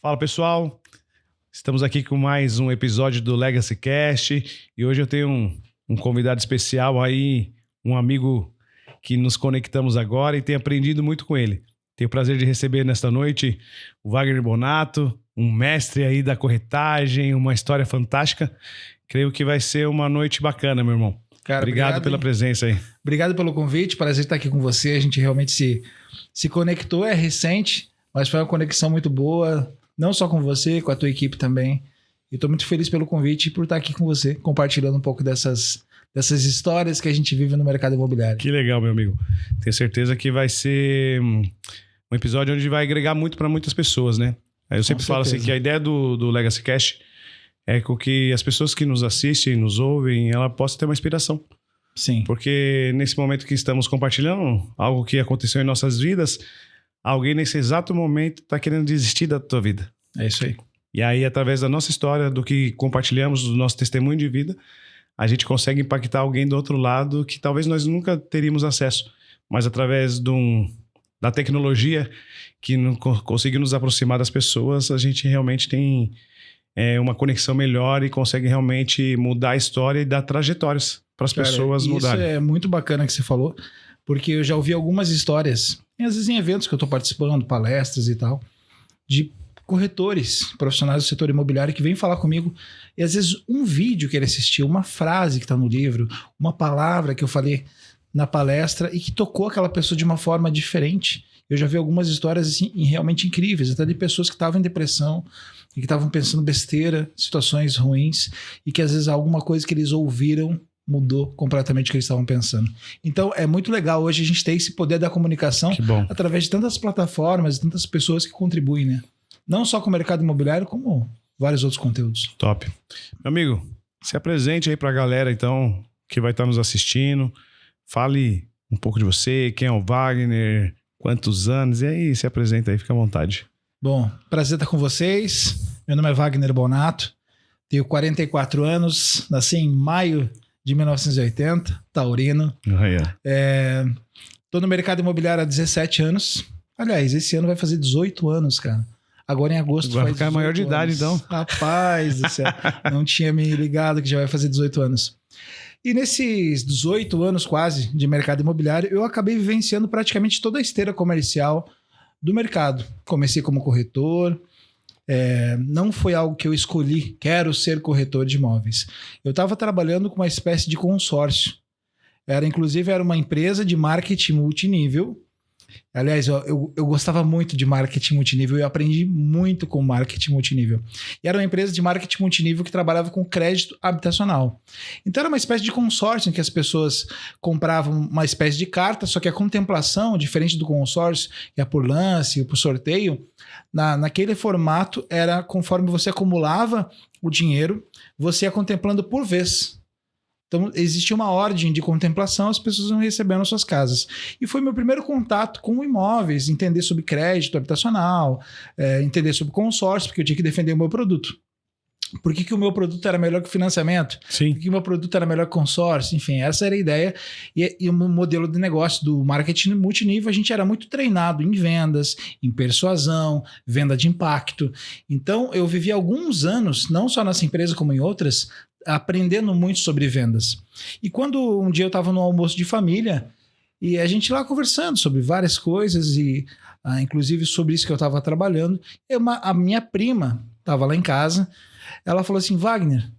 Fala pessoal, estamos aqui com mais um episódio do Legacy Cast e hoje eu tenho um convidado especial aí, um amigo que nos conectamos agora e tenho aprendido muito com ele. Tenho o prazer de receber nesta noite o Wagner Bonato, um mestre aí da corretagem, uma história fantástica. Creio que vai ser uma noite bacana, meu irmão. Cara, obrigado pela presença aí. Obrigado pelo convite, prazer estar aqui com você. A gente realmente se conectou, é recente, mas foi uma conexão muito boa, não só com você, com a tua equipe também. E estou muito feliz pelo convite e por estar aqui com você, compartilhando um pouco dessas histórias que a gente vive no mercado imobiliário. Que legal, meu amigo. Tenho certeza que vai ser um episódio onde vai agregar muito para muitas pessoas, né? Eu sempre falo assim que a ideia do Legacy Cast é com que as pessoas que nos assistem, nos ouvem, ela possa ter uma inspiração. Sim. Porque nesse momento que estamos compartilhando algo que aconteceu em nossas vidas, alguém nesse exato momento está querendo desistir da tua vida. É isso aí. E aí, através da nossa história, do que compartilhamos, do nosso testemunho de vida, a gente consegue impactar alguém do outro lado que talvez nós nunca teríamos acesso. Mas através da tecnologia que consegue nos aproximar das pessoas, a gente realmente tem uma conexão melhor e consegue realmente mudar a história e dar trajetórias para as pessoas mudarem. Isso é muito bacana que você falou, porque eu já ouvi algumas histórias, às vezes em eventos que eu estou participando, palestras e tal, de corretores profissionais do setor imobiliário que vêm falar comigo e às vezes um vídeo que ele assistiu, uma frase que está no livro, uma palavra que eu falei na palestra e que tocou aquela pessoa de uma forma diferente. Eu já vi algumas histórias assim, realmente incríveis, até de pessoas que estavam em depressão e que estavam pensando besteira, situações ruins e que às vezes alguma coisa que eles ouviram mudou completamente o que eles estavam pensando. Então é muito legal hoje a gente ter esse poder da comunicação através de tantas plataformas e tantas pessoas que contribuem, né? Não só com o mercado imobiliário, como vários outros conteúdos. Top. Meu amigo, se apresente aí pra galera, então, que vai estar nos assistindo. Fale um pouco de você, quem é o Wagner, quantos anos, e aí se apresenta aí, fica à vontade. Bom, prazer estar com vocês. Meu nome é Wagner Bonato, tenho 44 anos, nasci em maio de 1980, taurino. Tô no mercado imobiliário há 17 anos. Aliás, esse ano vai fazer 18 anos, cara. Agora em agosto vai ficar maior de idade, então. Rapaz do céu, não tinha me ligado que já vai fazer 18 anos. E nesses 18 anos quase de mercado imobiliário, eu acabei vivenciando praticamente toda a esteira comercial do mercado. Comecei como corretor, não foi algo que eu escolhi, quero ser corretor de imóveis. Eu estava trabalhando com uma espécie de consórcio. Inclusive era uma empresa de marketing multinível. Aliás, eu gostava muito de marketing multinível e eu aprendi muito com marketing multinível. E era uma empresa de marketing multinível que trabalhava com crédito habitacional. Então era uma espécie de consórcio em que as pessoas compravam uma espécie de carta, só que a contemplação, diferente do consórcio, que é por lance, por sorteio, naquele formato era conforme você acumulava o dinheiro, você ia contemplando por vez. Então, existia uma ordem de contemplação, as pessoas iam recebendo as suas casas. E foi meu primeiro contato com imóveis, entender sobre crédito habitacional, entender sobre consórcio, porque eu tinha que defender o meu produto. Por que o meu produto era melhor que o financiamento? Sim. Por que o meu produto era melhor que o consórcio? Enfim, essa era a ideia. E o modelo de negócio do marketing multinível, a gente era muito treinado em vendas, em persuasão, venda de impacto. Então, eu vivi alguns anos, não só nessa empresa como em outras, aprendendo muito sobre vendas. E quando um dia eu estava no almoço de família e a gente lá conversando sobre várias coisas e inclusive sobre isso que eu estava trabalhando, a minha prima estava lá em casa, ela falou assim: Wagner,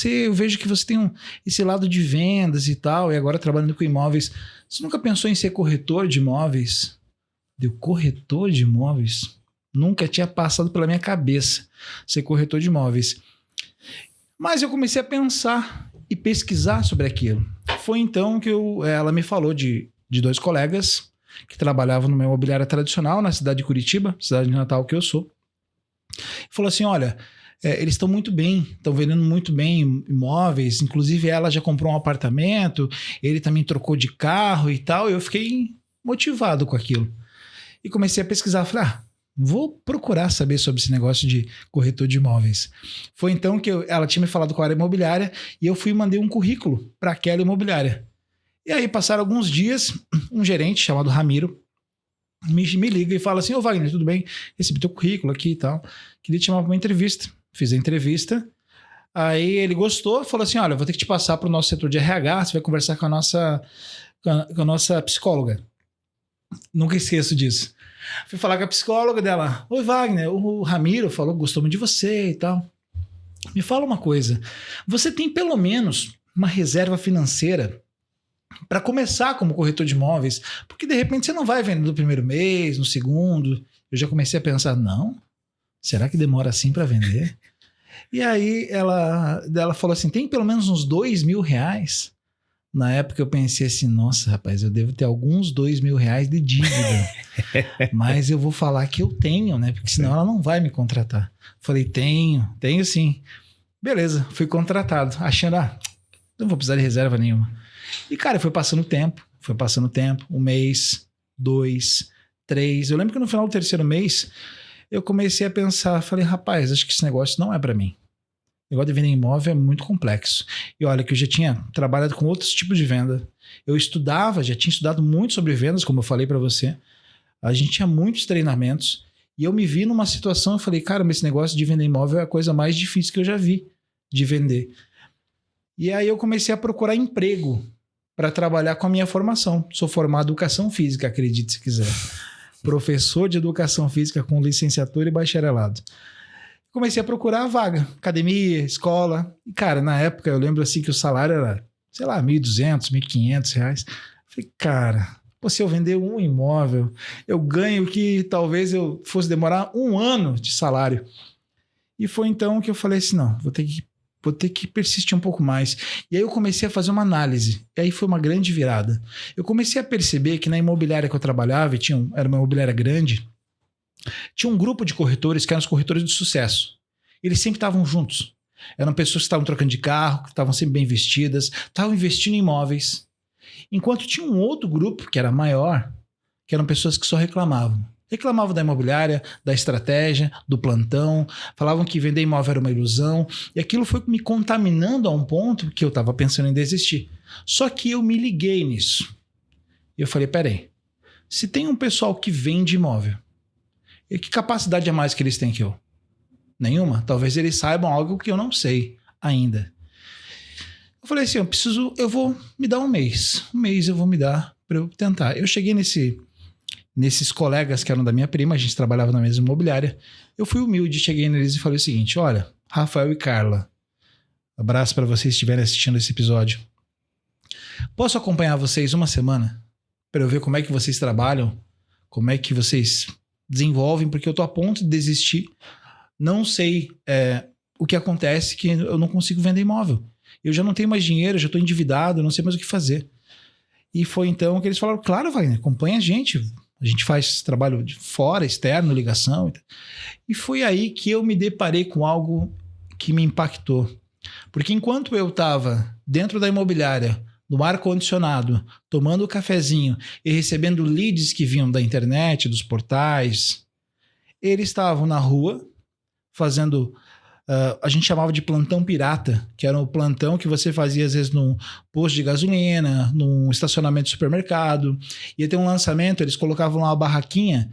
eu vejo que você tem esse lado de vendas e tal, e agora trabalhando com imóveis, você nunca pensou em ser corretor de imóveis? Deu corretor de imóveis? Nunca tinha passado pela minha cabeça ser corretor de imóveis. Mas eu comecei a pensar e pesquisar sobre aquilo. Foi então que ela me falou de dois colegas que trabalhavam numa imobiliária tradicional na cidade de Curitiba, cidade de natal que eu sou. Falou assim: olha, eles estão muito bem, estão vendendo muito bem imóveis, inclusive ela já comprou um apartamento, ele também trocou de carro e tal. Eu fiquei motivado com aquilo. E comecei a pesquisar, falei: vou procurar saber sobre esse negócio de corretor de imóveis. Foi então que ela tinha me falado com a área imobiliária e eu fui e mandei um currículo para aquela imobiliária. E aí passaram alguns dias, um gerente chamado Ramiro, me liga e fala assim, ô Wagner, tudo bem? Recebi teu currículo aqui e tal. Queria te chamar para uma entrevista. Fiz a entrevista. Aí ele gostou, falou assim, olha, eu vou ter que te passar para o nosso setor de RH, você vai conversar com a nossa psicóloga. Nunca esqueço disso. Fui falar com a psicóloga dela. Oi, Wagner, o Ramiro falou que gostou muito de você e tal. Me fala uma coisa. Você tem pelo menos uma reserva financeira para começar como corretor de imóveis? Porque de repente você não vai vender no primeiro mês, no segundo. Eu já comecei a pensar, não? Será que demora assim para vender? E aí ela falou assim, tem pelo menos uns R$2.000? Na época eu pensei assim, nossa, rapaz, eu devo ter alguns R$2.000 de dívida. Mas eu vou falar que eu tenho, né? Porque senão ela não vai me contratar. Falei, tenho sim. Beleza, fui contratado. Achando, não vou precisar de reserva nenhuma. E, cara, foi passando o tempo. 1 mês, 2, 3. Eu lembro que no final do 3º mês, eu comecei a pensar, falei, rapaz, acho que esse negócio não é para mim. O negócio de vender imóvel é muito complexo. E olha que eu já tinha trabalhado com outros tipos de venda. Eu já tinha estudado muito sobre vendas, como eu falei para você. A gente tinha muitos treinamentos. E eu me vi numa situação, eu falei, cara, esse negócio de vender imóvel é a coisa mais difícil que eu já vi de vender. E aí eu comecei a procurar emprego para trabalhar com a minha formação. Sou formado em educação física, acredite se quiser. Professor de educação física com licenciatura e bacharelado. Comecei a procurar a vaga, academia, escola. E, cara, na época eu lembro assim que o salário era, sei lá, R$1.200, R$1.500. Falei, cara, se eu vender um imóvel, eu ganho que talvez eu fosse demorar 1 ano de salário. E foi então que eu falei assim, não, vou ter que persistir um pouco mais. E aí eu comecei a fazer uma análise. E aí foi uma grande virada. Eu comecei a perceber que na imobiliária que eu trabalhava, era uma imobiliária grande, tinha um grupo de corretores que eram os corretores de sucesso. Eles sempre estavam juntos. Eram pessoas que estavam trocando de carro, que estavam sempre bem vestidas, estavam investindo em imóveis. Enquanto tinha um outro grupo, que era maior, que eram pessoas que só reclamavam. Reclamavam da imobiliária, da estratégia, do plantão, falavam que vender imóvel era uma ilusão. E aquilo foi me contaminando a um ponto que eu estava pensando em desistir. Só que eu me liguei nisso. E eu falei, peraí, se tem um pessoal que vende imóvel, e que capacidade a mais que eles têm que eu? Nenhuma? Talvez eles saibam algo que eu não sei ainda. Eu falei assim, eu vou me dar 1 mês. 1 mês eu vou me dar para eu tentar. Eu cheguei nesses colegas que eram da minha prima, a gente trabalhava na mesma imobiliária. Eu fui humilde, cheguei neles e falei o seguinte, olha, Rafael e Carla, abraço para vocês que estiverem assistindo esse episódio. Posso acompanhar vocês 1 semana para eu ver como é que vocês trabalham, como é que vocês desenvolvem, porque eu tô a ponto de desistir. Não sei o que acontece, que eu não consigo vender imóvel. Eu já não tenho mais dinheiro, já estou endividado, não sei mais o que fazer. E foi então que eles falaram, claro, Wagner, acompanha a gente faz trabalho de fora, externo, ligação. E foi aí que eu me deparei com algo que me impactou. Porque enquanto eu estava dentro da imobiliária, no ar-condicionado, tomando um cafezinho e recebendo leads que vinham da internet, dos portais, eles estavam na rua fazendo, a gente chamava de plantão pirata, que era o plantão que você fazia às vezes num posto de gasolina, num estacionamento de supermercado. Ia ter um lançamento, eles colocavam lá uma barraquinha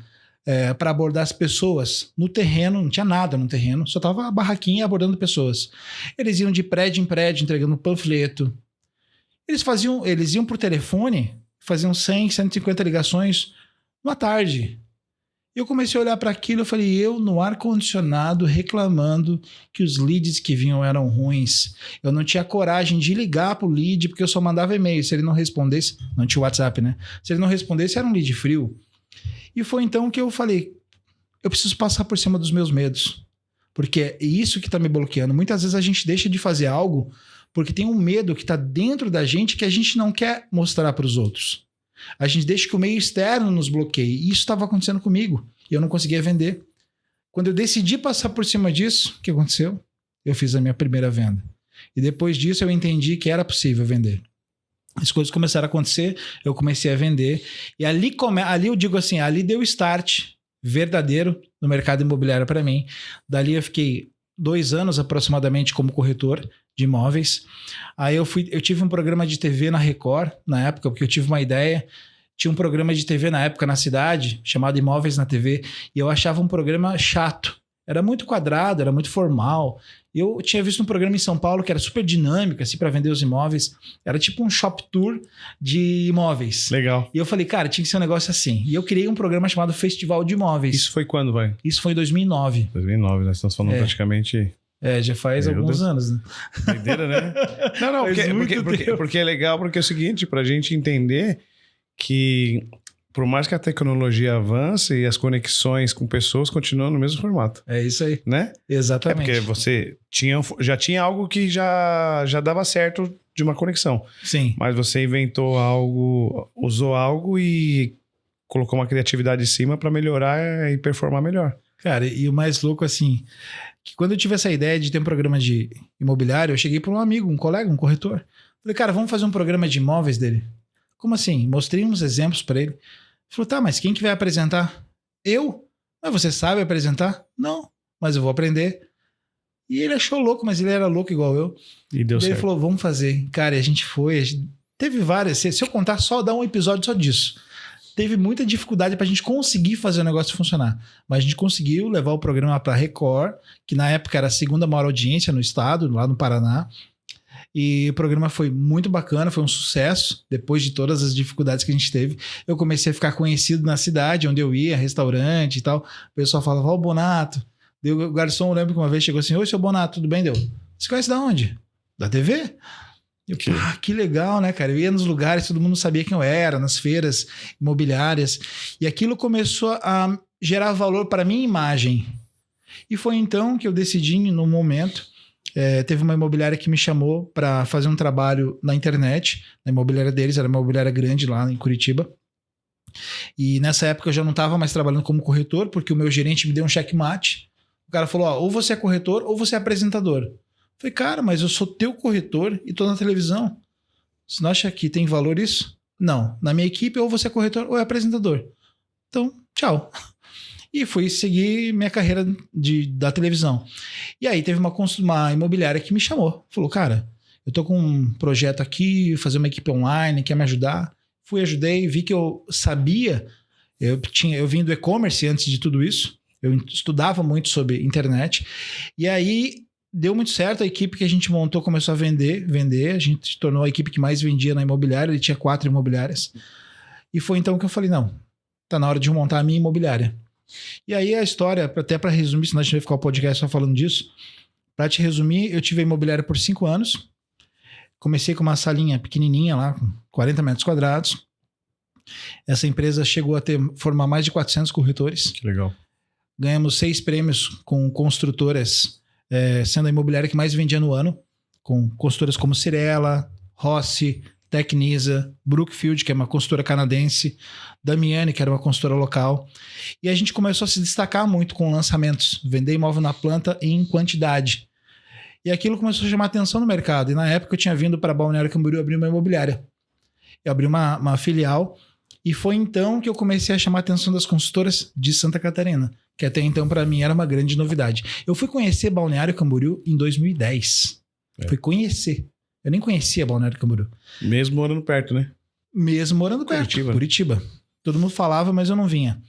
para abordar as pessoas no terreno, não tinha nada no terreno, só estava a barraquinha abordando pessoas. Eles iam de prédio em prédio entregando panfleto. Eles iam por telefone, faziam 100, 150 ligações numa tarde. Eu comecei a olhar para aquilo, eu falei, eu no ar-condicionado reclamando que os leads que vinham eram ruins. Eu não tinha coragem de ligar pro lead, porque eu só mandava e-mail. Se ele não respondesse, não tinha WhatsApp, né? Se ele não respondesse, era um lead frio. E foi então que eu falei, eu preciso passar por cima dos meus medos. Porque é isso que está me bloqueando. Muitas vezes a gente deixa de fazer algo porque tem um medo que está dentro da gente que a gente não quer mostrar para os outros. A gente deixa que o meio externo nos bloqueie. E isso estava acontecendo comigo. E eu não conseguia vender. Quando eu decidi passar por cima disso, o que aconteceu? Eu fiz a minha primeira venda. E depois disso eu entendi que era possível vender. As coisas começaram a acontecer, eu comecei a vender. E ali eu digo assim, ali deu start verdadeiro no mercado imobiliário para mim. Dali eu fiquei 2 anos aproximadamente como corretor de imóveis. Aí eu tive um programa de TV na Record, na época, porque eu tive uma ideia Tinha um programa de TV na época na cidade, chamado Imóveis na TV, e eu achava um programa chato. Era muito quadrado, era muito formal. Eu tinha visto um programa em São Paulo que era super dinâmico, assim, para vender os imóveis. Era tipo um shop tour de imóveis. Legal. E eu falei, cara, tinha que ser um negócio assim. E eu criei um programa chamado Festival de Imóveis. Isso foi quando, vai? Isso foi em 2009. 2009, nós estamos falando praticamente... já faz alguns anos, né? Doideira, né? Não, porque é legal, porque é o seguinte, pra gente entender que por mais que a tecnologia avance e as conexões com pessoas continuam no mesmo formato. É isso aí. Né? Exatamente. É porque você já tinha algo que já dava certo de uma conexão. Sim. Mas você inventou algo, usou algo e colocou uma criatividade em cima para melhorar e performar melhor. Cara, e o mais louco, assim, que quando eu tive essa ideia de ter um programa de imobiliário, eu cheguei para um amigo, um colega, um corretor. Falei, cara, vamos fazer um programa de imóveis dele. Como assim? Mostrei uns exemplos para ele. Ele falou, tá, mas quem que vai apresentar? Eu? Mas você sabe apresentar? Não, mas eu vou aprender. E ele achou louco, mas ele era louco igual eu. E deu certo. Ele falou, vamos fazer. Cara, e a gente foi. Teve várias. Se eu contar, só dá um episódio só disso. Teve muita dificuldade pra gente conseguir fazer o negócio funcionar. Mas a gente conseguiu levar o programa pra Record, que na época era a segunda maior audiência no estado, lá no Paraná. E o programa foi muito bacana, foi um sucesso. Depois de todas as dificuldades que a gente teve, eu comecei a ficar conhecido na cidade, onde eu ia, restaurante e tal. O pessoal falava, ó, o Bonato. Deu, o garçom, eu lembro que uma vez chegou assim, oi, seu Bonato, tudo bem? Deu. Você conhece da onde? Da TV? Eu, que legal, né, cara? Eu ia nos lugares, todo mundo sabia quem eu era, nas feiras imobiliárias. E aquilo começou a gerar valor para a minha imagem. E foi então que eu decidi, no momento... teve uma imobiliária que me chamou para fazer um trabalho na internet. Na imobiliária deles, era uma imobiliária grande lá em Curitiba. E nessa época eu já não estava mais trabalhando como corretor, porque o meu gerente me deu um checkmate. O cara falou, ó, ou você é corretor ou você é apresentador. Eu falei, cara, mas eu sou teu corretor e tô na televisão. Você não acha que tem valor isso? Não. Na minha equipe, ou você é corretor ou é apresentador. Então, tchau. E fui seguir minha carreira da televisão. E aí teve uma imobiliária que me chamou. Falou, cara, eu tô com um projeto aqui, fazer uma equipe online, quer me ajudar? Fui, ajudei, vi que eu sabia, eu vim do e-commerce antes de tudo isso, eu estudava muito sobre internet. E aí deu muito certo, a equipe que a gente montou começou a vender, a gente se tornou a equipe que mais vendia na imobiliária, ele tinha 4 imobiliárias. E foi então que eu falei, não, tá na hora de montar a minha imobiliária. E aí a história, até para resumir, senão a gente vai ficar o podcast só falando disso, para te resumir, eu tive a imobiliária por 5 anos, comecei com uma salinha pequenininha lá, com 40 metros quadrados. Essa empresa chegou a formar mais de 400 corretores. Que legal. Ganhamos 6 prêmios com construtoras, sendo a imobiliária que mais vendia no ano, com construtoras como Cirela, Rossi, Tecnisa, Brookfield, que é uma consultora canadense, Damiani, que era uma consultora local. E a gente começou a se destacar muito com lançamentos, vender imóvel na planta em quantidade. E aquilo começou a chamar atenção no mercado. E na época eu tinha vindo para Balneário Camboriú abrir uma imobiliária. Eu abri uma filial e foi então que eu comecei a chamar a atenção das consultoras de Santa Catarina, que até então para mim era uma grande novidade. Eu fui conhecer Balneário Camboriú em 2010. Fui conhecer. Eu nem conhecia Balneário Camboriú. Mesmo morando perto, né? Mesmo morando perto. Curitiba. Todo mundo falava, mas eu não vinha.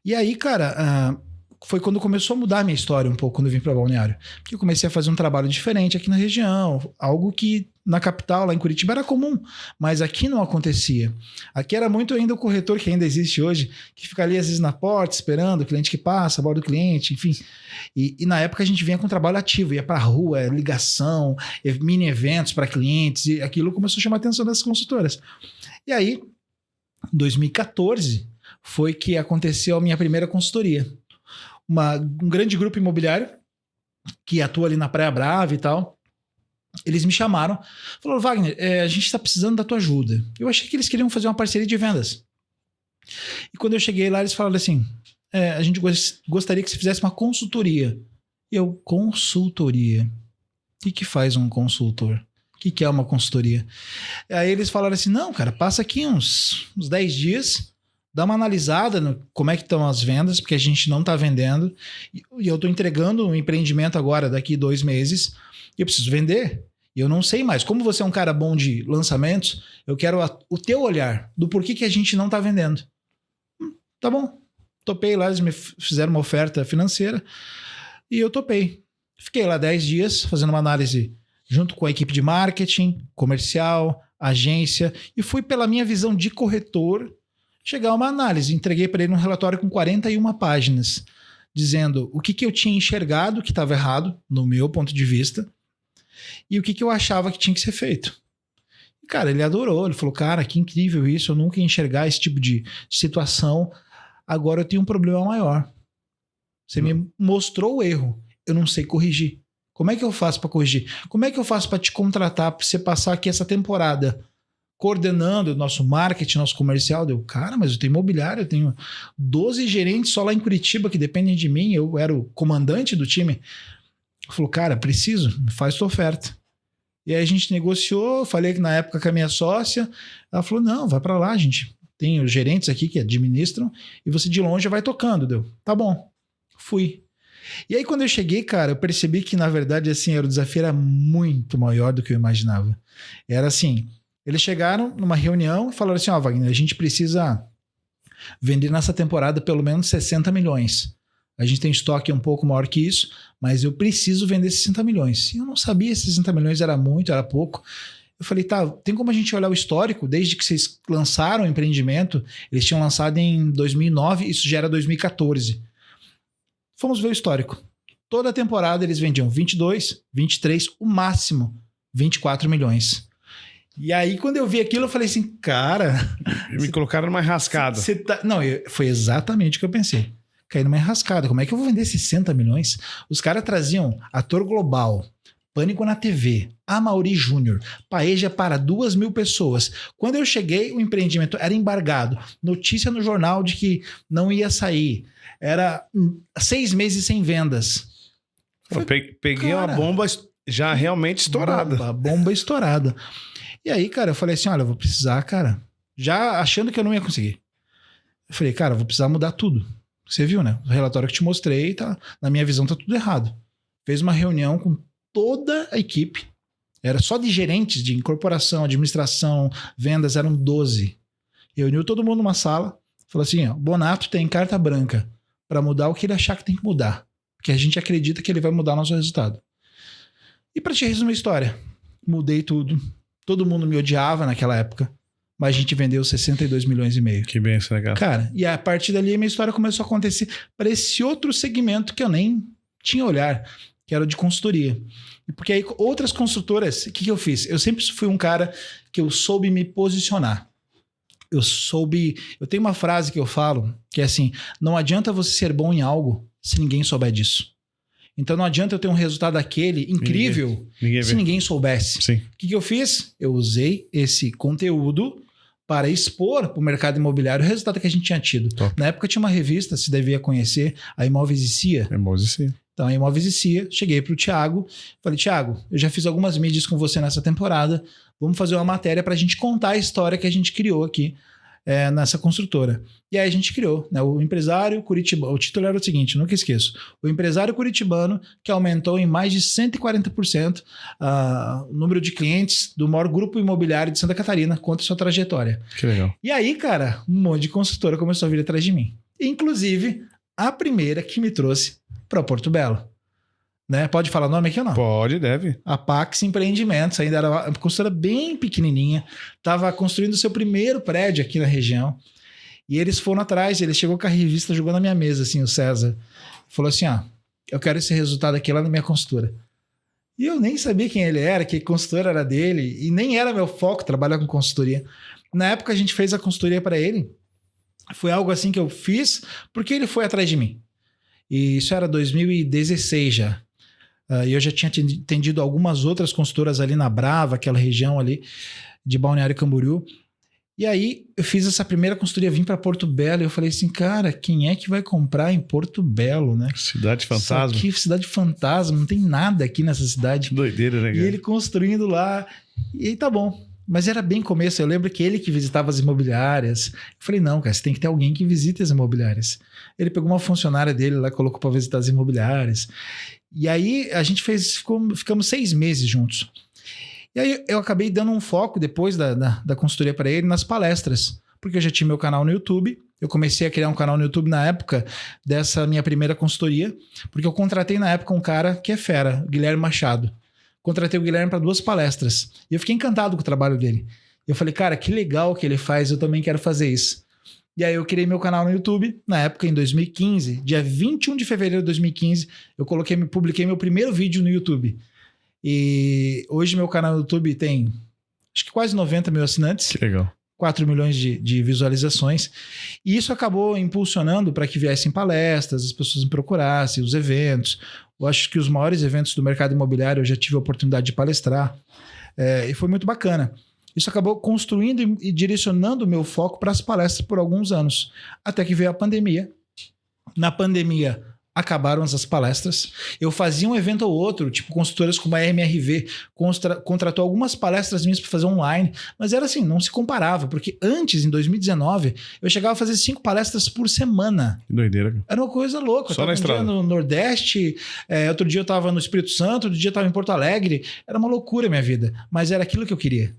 E aí, cara, foi quando começou a mudar a minha história um pouco, quando eu vim para Balneário. Porque eu comecei a fazer um trabalho diferente aqui na região. Algo que na capital, lá em Curitiba, era comum. Mas aqui não acontecia. Aqui era muito ainda o corretor, que ainda existe hoje, que fica ali às vezes na porta, esperando o cliente que passa, aborda o cliente, enfim. E na época a gente vinha com trabalho ativo, ia para a rua, ligação, mini eventos para clientes, e aquilo começou a chamar a atenção das consultoras. E aí, em 2014, foi que aconteceu a minha primeira consultoria. Um grande grupo imobiliário que atua ali na Praia Brava e tal, eles me chamaram, falaram, Wagner, a gente está precisando da tua ajuda. Eu achei que eles queriam fazer uma parceria de vendas. E quando eu cheguei lá, eles falaram assim, a gente gostaria que você fizesse uma consultoria. E eu, consultoria? O que faz um consultor? O que é uma consultoria? Aí eles falaram assim, não, cara, passa aqui uns 10 dias, dá uma analisada no como é que estão as vendas, porque a gente não está vendendo, e eu estou entregando um empreendimento agora, daqui 2 meses, e eu preciso vender. E eu não sei mais. Como você é um cara bom de lançamentos, eu quero o teu olhar do porquê que a gente não tá vendendo. Tá bom. Topei lá, eles me fizeram uma oferta financeira e eu topei. Fiquei lá 10 dias fazendo uma análise junto com a equipe de marketing, comercial, agência, e fui pela minha visão de corretor chegar a uma análise. Entreguei para ele um relatório com 41 páginas, dizendo o que eu tinha enxergado que estava errado, no meu ponto de vista, e o que eu achava que tinha que ser feito. E, cara, ele adorou. Ele falou, cara, que incrível isso. Eu nunca ia enxergar esse tipo de situação. Agora eu tenho um problema maior. Você me mostrou o erro. Eu não sei corrigir. Como é que eu faço para corrigir? Como é que eu faço para te contratar, para você passar aqui essa temporada coordenando o nosso marketing, nosso comercial? Deu, cara, mas eu tenho imobiliário, eu tenho 12 gerentes só lá em Curitiba que dependem de mim. Eu era o comandante do time. Falou, cara, preciso, faz tua oferta. E aí a gente negociou, falei que na época com a minha sócia, ela falou, não, vai para lá, gente. Tem os gerentes aqui que administram e você de longe vai tocando, deu. Tá bom. Fui. E aí quando eu cheguei, cara, eu percebi que na verdade assim, o desafio era muito maior do que eu imaginava. Era assim, eles chegaram numa reunião e falaram assim, ó, Wagner, a gente precisa vender nessa temporada pelo menos 60 milhões. A gente tem estoque um pouco maior que isso, mas eu preciso vender 60 milhões. E eu não sabia se 60 milhões era muito, era pouco. Eu falei, tá, tem como a gente olhar o histórico? Desde que vocês lançaram o empreendimento, eles tinham lançado em 2009, isso já era 2014. Fomos ver o histórico. Toda temporada eles vendiam 22, 23, o máximo 24 milhões. E aí, quando eu vi aquilo, eu falei assim, cara... Me colocaram numa enrascada. Não, foi exatamente o que eu pensei. Caí numa enrascada. Como é que eu vou vender 60 milhões? Os caras traziam Ator Global, Pânico na TV, Amaury Júnior, Paeja para 2.000 pessoas. Quando eu cheguei, o empreendimento era embargado. Notícia no jornal de que não ia sair. Era 6 meses sem vendas. Eu peguei uma bomba já realmente estourada. Bomba estourada. E aí, cara, eu falei assim, olha, eu vou precisar, cara, já achando que eu não ia conseguir. Eu falei, cara, eu vou precisar mudar tudo. Você viu, né? O relatório que te mostrei, tá, na minha visão, tá tudo errado. Fez uma reunião com toda a equipe. Era só de gerentes de incorporação, administração, vendas, eram 12. Reuniu todo mundo numa sala. Falou assim, ó, Bonato tem carta branca para mudar o que ele achar que tem que mudar. Porque a gente acredita que ele vai mudar o nosso resultado. E para te resumir a história, mudei tudo. Todo mundo me odiava naquela época. Mas a gente vendeu 62 milhões e meio. Que bem, isso é legal. Cara, e a partir dali a minha história começou a acontecer para esse outro segmento que eu nem tinha olhar, que era o de consultoria. E porque aí outras construtoras, o que eu fiz? Eu sempre fui um cara que eu soube me posicionar. Eu tenho uma frase que eu falo, que é assim, não adianta você ser bom em algo se ninguém souber disso. Então não adianta eu ter um resultado daquele incrível se ninguém soubesse. Sim. O que eu fiz? Eu usei esse conteúdo para expor para o mercado imobiliário o resultado que a gente tinha tido. Top. Na época tinha uma revista, se devia conhecer, a Imóveis e CIA. Imóveis e CIA. Então, a Imóveis e CIA, cheguei para o Thiago, falei, Thiago, eu já fiz algumas mídias com você nessa temporada, vamos fazer uma matéria para a gente contar a história que a gente criou aqui nessa construtora. E aí a gente criou, né? O empresário curitibano, o título era o seguinte, nunca esqueço, o empresário curitibano que aumentou em mais de 140% o número de clientes do maior grupo imobiliário de Santa Catarina, conta sua trajetória. Que legal. E aí, cara, um monte de construtora começou a vir atrás de mim. Inclusive, a primeira que me trouxe para Porto Belo. Né? Pode falar o nome aqui ou não? Pode, deve. A Pax Empreendimentos, ainda era uma construtora bem pequenininha, estava construindo o seu primeiro prédio aqui na região, e eles foram atrás, ele chegou com a revista, jogou na minha mesa, assim, o César, falou assim, eu quero esse resultado aqui lá na minha construtora. E eu nem sabia quem ele era, que consultora era dele, e nem era meu foco trabalhar com consultoria. Na época a gente fez a consultoria para ele, foi algo assim que eu fiz, porque ele foi atrás de mim. E isso era 2016 já. E eu já tinha atendido algumas outras consultoras ali na Brava, aquela região ali de Balneário Camboriú. E aí eu fiz essa primeira consultoria, vim para Porto Belo e eu falei assim, cara, quem é que vai comprar em Porto Belo, né? Cidade fantasma. Aqui, cidade fantasma, não tem nada aqui nessa cidade. Doideira, né, cara? E ele construindo lá, e aí tá bom. Mas era bem começo, eu lembro que ele que visitava as imobiliárias. Eu falei, não, cara, você tem que ter alguém que visite as imobiliárias. Ele pegou uma funcionária dele lá, colocou para visitar as imobiliárias. E aí a gente ficamos 6 meses juntos. E aí eu acabei dando um foco depois da consultoria para ele nas palestras, porque eu já tinha meu canal no YouTube. Eu comecei a criar um canal no YouTube na época dessa minha primeira consultoria, porque eu contratei na época um cara que é fera, o Guilherme Machado. Contratei o Guilherme para 2 palestras e eu fiquei encantado com o trabalho dele. Eu falei, cara, que legal que ele faz, eu também quero fazer isso. E aí eu criei meu canal no YouTube, na época em 2015, dia 21 de fevereiro de 2015, eu publiquei meu primeiro vídeo no YouTube. E hoje meu canal no YouTube tem, acho que quase 90 mil assinantes. Que legal. 4 milhões de visualizações. E isso acabou impulsionando para que viessem palestras, as pessoas me procurassem, os eventos. Eu acho que os maiores eventos do mercado imobiliário eu já tive a oportunidade de palestrar. E foi muito bacana. Isso acabou construindo e direcionando o meu foco para as palestras por alguns anos. Até que veio a pandemia. Na pandemia, acabaram as palestras. Eu fazia um evento ou outro, tipo consultoras como a MRV, contratou algumas palestras minhas para fazer online, mas era assim, não se comparava, porque antes, em 2019, eu chegava a fazer 5 palestras por semana. Que doideira. Era uma coisa louca. Só na estrada. Um dia no Nordeste, outro dia eu estava no Espírito Santo, outro dia eu estava em Porto Alegre. Era uma loucura a minha vida, mas era aquilo que eu queria.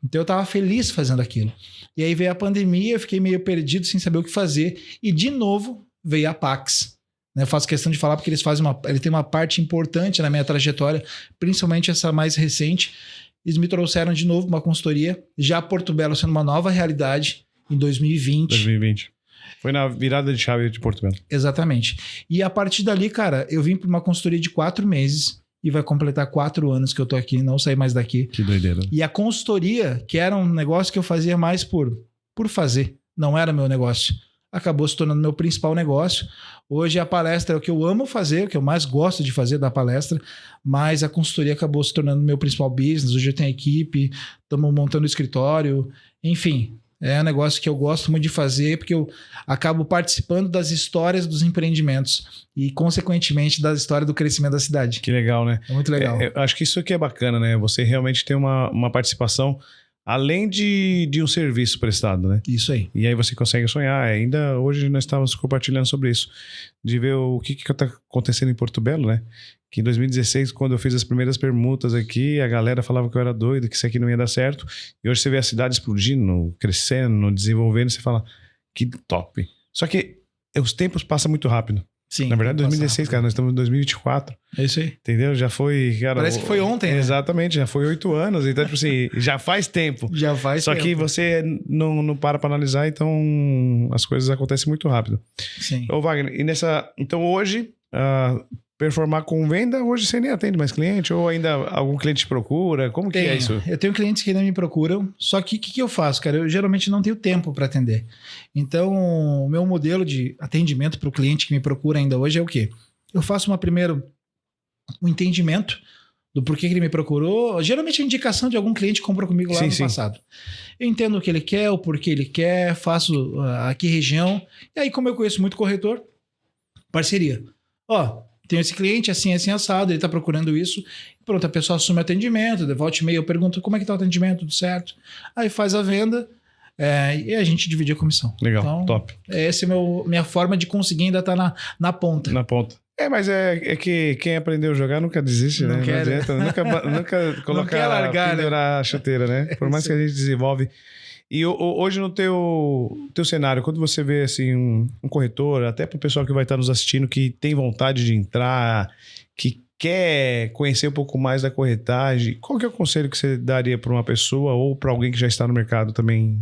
Então eu estava feliz fazendo aquilo. E aí veio a pandemia, eu fiquei meio perdido, sem saber o que fazer, e de novo veio a Pax. Eu faço questão de falar porque eles têm uma parte importante na minha trajetória, principalmente essa mais recente. Eles me trouxeram de novo uma consultoria, já Porto Belo sendo uma nova realidade em 2020. 2020. Foi na virada de chave de Porto Belo. Exatamente. E a partir dali, cara, eu vim para uma consultoria de 4 meses e vai completar 4 anos que eu tô aqui, não saí mais daqui. Que doideira. E a consultoria, que era um negócio que eu fazia mais por fazer, não era meu negócio, acabou se tornando meu principal negócio. Hoje a palestra é o que eu amo fazer, o que eu mais gosto de fazer da palestra, mas a consultoria acabou se tornando meu principal business. Hoje eu tenho equipe, estamos montando escritório, enfim, é um negócio que eu gosto muito de fazer, porque eu acabo participando das histórias dos empreendimentos e, consequentemente, da história do crescimento da cidade. Que legal, né? É muito legal. Eu acho que isso aqui é bacana, né? Você realmente tem uma participação além de um serviço prestado, né? Isso aí. E aí você consegue sonhar. Ainda hoje nós estávamos compartilhando sobre isso, de ver o que está acontecendo em Porto Belo, né? Que em 2016, quando eu fiz as primeiras permutas aqui, a galera falava que eu era doido, que isso aqui não ia dar certo. E hoje você vê a cidade explodindo, crescendo, desenvolvendo, e você fala, que top. Só que os tempos passam muito rápido. Sim. Na verdade, 2016, cara, nós estamos em 2024. É isso aí. Entendeu? Já foi... Cara, parece que foi ontem, né? Exatamente, já foi 8 anos. Então, tipo assim, já faz tempo. Já faz Só tempo. que você não para analisar, então as coisas acontecem muito rápido. Sim. Ô, Wagner, e então hoje, performar com venda, hoje você nem atende mais cliente? Ou ainda algum cliente te procura? Como que é isso? Eu tenho clientes que ainda me procuram, só que o que eu faço, cara? Eu geralmente não tenho tempo para atender. Então, o meu modelo de atendimento para o cliente que me procura ainda hoje é o quê? Eu faço primeiro um entendimento do porquê que ele me procurou. Geralmente a indicação de algum cliente que comprou comigo lá no passado. Eu entendo o que ele quer, o porquê ele quer, faço a que região. E aí, como eu conheço muito corretor, parceria. Tenho esse cliente assim assado, ele está procurando isso. Pronto, a pessoa assume o atendimento, devolve e-mail, eu pergunto como é que está o atendimento, tudo certo. Aí faz a venda e a gente divide a comissão. Legal, então, top. Essa é minha forma de conseguir ainda estar na ponta. Na ponta. Mas é que quem aprendeu a jogar nunca desiste, né? Não adianta, nunca colocar pendurar a chuteira, né? Por mais que a gente desenvolve. E hoje no teu cenário, quando você vê assim, um corretor, até para o pessoal que vai estar nos assistindo, que tem vontade de entrar, que quer conhecer um pouco mais da corretagem, qual que é o conselho que você daria para uma pessoa ou para alguém que já está no mercado também,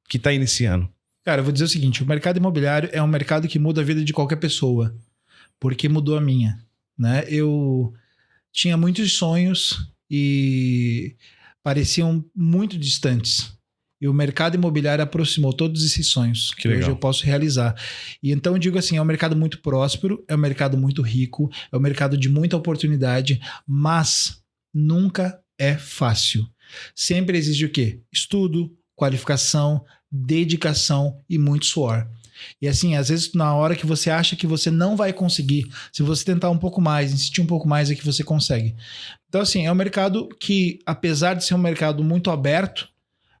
que está iniciando? Cara, eu vou dizer o seguinte, o mercado imobiliário é um mercado que muda a vida de qualquer pessoa, porque mudou a minha, né? Eu tinha muitos sonhos e pareciam muito distantes. E o mercado imobiliário aproximou todos esses sonhos que hoje eu posso realizar. E então eu digo assim, é um mercado muito próspero, é um mercado muito rico, é um mercado de muita oportunidade, mas nunca é fácil. Sempre exige o quê? Estudo, qualificação, dedicação e muito suor. E assim, às vezes na hora que você acha que você não vai conseguir, se você tentar um pouco mais, insistir um pouco mais, é que você consegue. Então assim, é um mercado que, apesar de ser um mercado muito aberto,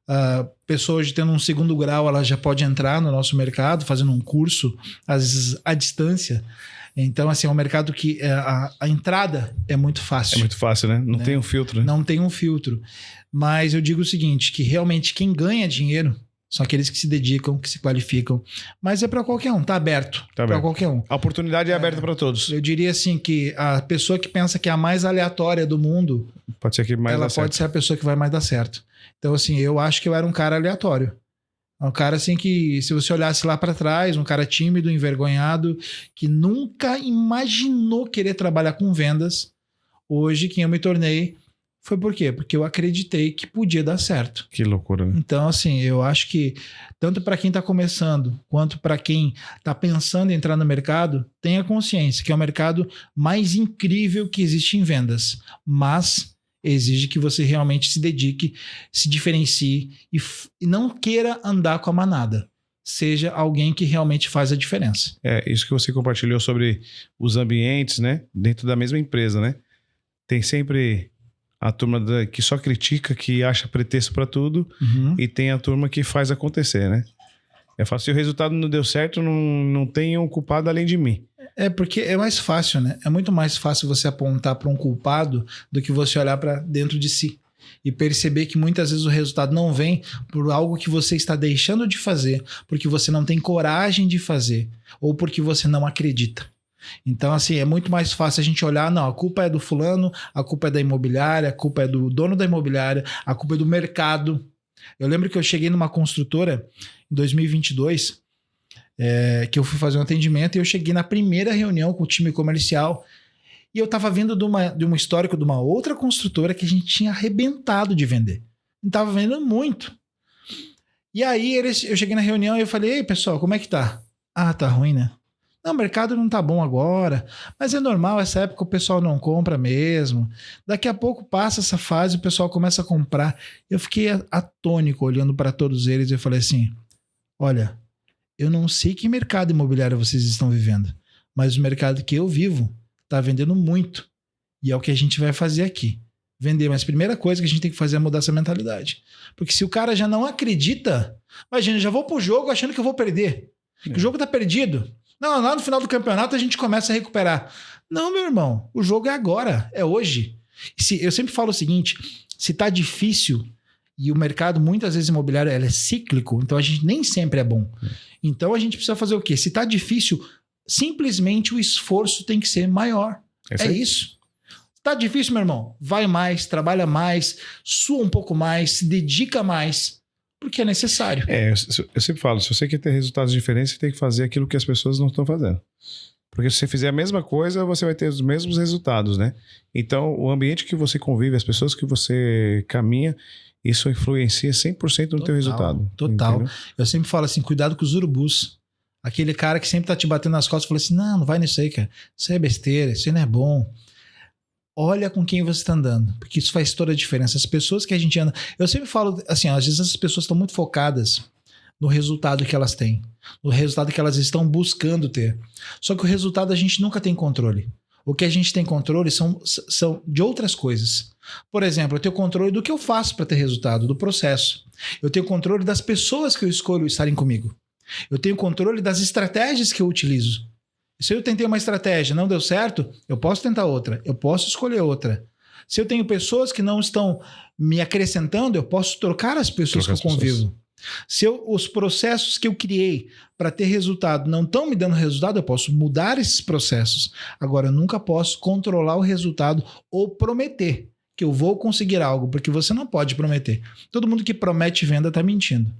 a pessoa hoje tendo um 2º grau, ela já pode entrar no nosso mercado, fazendo um curso, às vezes à distância. Então, assim, é um mercado que a entrada é muito fácil. É muito fácil, né? Não tem um filtro, né? Não tem um filtro. Mas eu digo o seguinte, que realmente quem ganha dinheiro são aqueles que se dedicam, que se qualificam. Mas é para qualquer um, tá aberto. Tá para aberto. qualquer um. A oportunidade é aberta para todos. Eu diria assim que a pessoa que pensa que é a mais aleatória do mundo, Pode ser que mais ela dá certo. pode ser a pessoa que vai mais dar certo. Então, assim, eu acho que eu era um cara aleatório. Um cara assim que, se você olhasse lá para trás, um cara tímido, envergonhado, que nunca imaginou querer trabalhar com vendas. Hoje, quem eu me tornei foi por quê? Porque eu acreditei que podia dar certo. Que loucura, né? Então, assim, eu acho que tanto para quem está começando, quanto para quem está pensando em entrar no mercado, tenha consciência que é o mercado mais incrível que existe em vendas. Mas exige que você realmente se dedique, se diferencie e não queira andar com a manada. Seja alguém que realmente faz a diferença. É, isso que você compartilhou sobre os ambientes, né? Dentro da mesma empresa, né? Tem sempre a turma que só critica, que acha pretexto para tudo, e tem a turma que faz acontecer, né? É fácil. Se o resultado não deu certo, não tem um culpado além de mim. É porque é mais fácil, né? É muito mais fácil você apontar para um culpado do que você olhar para dentro de si e perceber que muitas vezes o resultado não vem por algo que você está deixando de fazer, porque você não tem coragem de fazer ou porque você não acredita. Então, assim, é muito mais fácil a gente olhar, não, a culpa é do fulano, a culpa é da imobiliária, a culpa é do dono da imobiliária, a culpa é do mercado. Eu lembro que eu cheguei numa construtora em 2022, que eu fui fazer um atendimento e eu cheguei na primeira reunião com o time comercial e eu estava vindo de um histórico de uma outra construtora que a gente tinha arrebentado de vender. A gente estava vendendo muito. E aí eu cheguei na reunião e eu falei, ei, pessoal, como é que tá? Ah, tá ruim, né? Não, o mercado não tá bom agora, mas é normal, essa época o pessoal não compra mesmo. Daqui a pouco passa essa fase, o pessoal começa a comprar. Eu fiquei atônico olhando para todos eles e eu falei assim, olha, eu não sei que mercado imobiliário vocês estão vivendo, mas o mercado que eu vivo está vendendo muito. E é o que a gente vai fazer aqui. Vender. Mas a primeira coisa que a gente tem que fazer é mudar essa mentalidade. Porque se o cara já não acredita, imagina, já vou pro jogo achando que eu vou perder. Que o jogo tá perdido. Não, lá no final do campeonato a gente começa a recuperar. Não, meu irmão, o jogo é agora, é hoje. Eu sempre falo o seguinte, se tá difícil e o mercado, muitas vezes imobiliário, ela é cíclico, então a gente nem sempre é bom. Então a gente precisa fazer o quê? Se tá difícil, simplesmente o esforço tem que ser maior. É isso. Tá difícil, meu irmão? Vai mais, trabalha mais, sua um pouco mais, se dedica mais. Porque é necessário. Eu sempre falo, se você quer ter resultados diferentes, você tem que fazer aquilo que as pessoas não estão fazendo. Porque se você fizer a mesma coisa, você vai ter os mesmos resultados, né? Então, o ambiente que você convive, as pessoas que você caminha, isso influencia 100% no teu resultado. Total. Entendeu? Eu sempre falo assim, cuidado com os urubus. Aquele cara que sempre tá te batendo nas costas e fala assim, não vai nisso aí, cara. Isso aí é besteira, isso aí não é bom. Olha com quem você está andando, porque isso faz toda a diferença. As pessoas que a gente anda... Eu sempre falo assim, às vezes as pessoas estão muito focadas no resultado que elas têm, no resultado que elas estão buscando ter. Só que o resultado a gente nunca tem controle. O que a gente tem controle são de outras coisas. Por exemplo, eu tenho controle do que eu faço para ter resultado, do processo. Eu tenho controle das pessoas que eu escolho estarem comigo. Eu tenho controle das estratégias que eu utilizo. Se eu tentei uma estratégia, não deu certo, eu posso tentar outra, eu posso escolher outra. Se eu tenho pessoas que não estão me acrescentando, eu posso trocar as pessoas que eu convivo. Se os processos que eu criei para ter resultado não estão me dando resultado, eu posso mudar esses processos. Agora, eu nunca posso controlar o resultado ou prometer que eu vou conseguir algo, porque você não pode prometer. Todo mundo que promete venda está mentindo.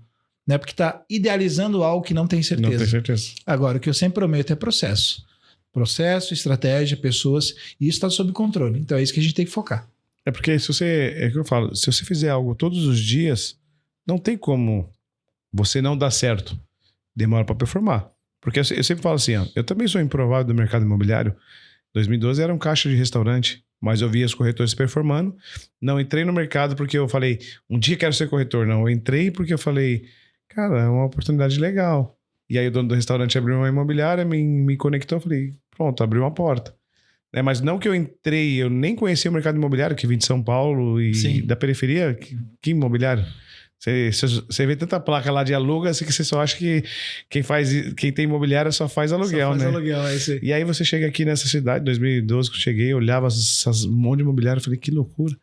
Né? Porque está idealizando algo que não tem certeza. Não tem certeza. Agora, o que eu sempre prometo é processo. Processo, estratégia, pessoas, e isso está sob controle. Então é isso que a gente tem que focar. É porque se você, é o que eu falo, se você fizer algo todos os dias, não tem como você não dar certo. Demora para performar. Porque eu sempre falo assim, ó, eu também sou improvável do mercado imobiliário. 2012 era um caixa de restaurante, mas eu via os corretores performando. Não entrei no mercado porque eu falei, um dia quero ser corretor. Não, eu entrei porque eu falei, cara, é uma oportunidade legal. E aí o dono do restaurante abriu uma imobiliária, me conectou, eu falei, pronto, abriu uma porta. Mas não que eu entrei, eu nem conhecia o mercado imobiliário, que vim de São Paulo e Sim. Da periferia, que imobiliário? Você vê tanta placa lá de aluga, assim que você só acha que quem tem imobiliária só faz aluguel, Só faz né? aluguel, é isso aí. E aí você chega aqui nessa cidade, 2012, que eu cheguei, eu olhava essas monte de imobiliário, eu falei, que loucura.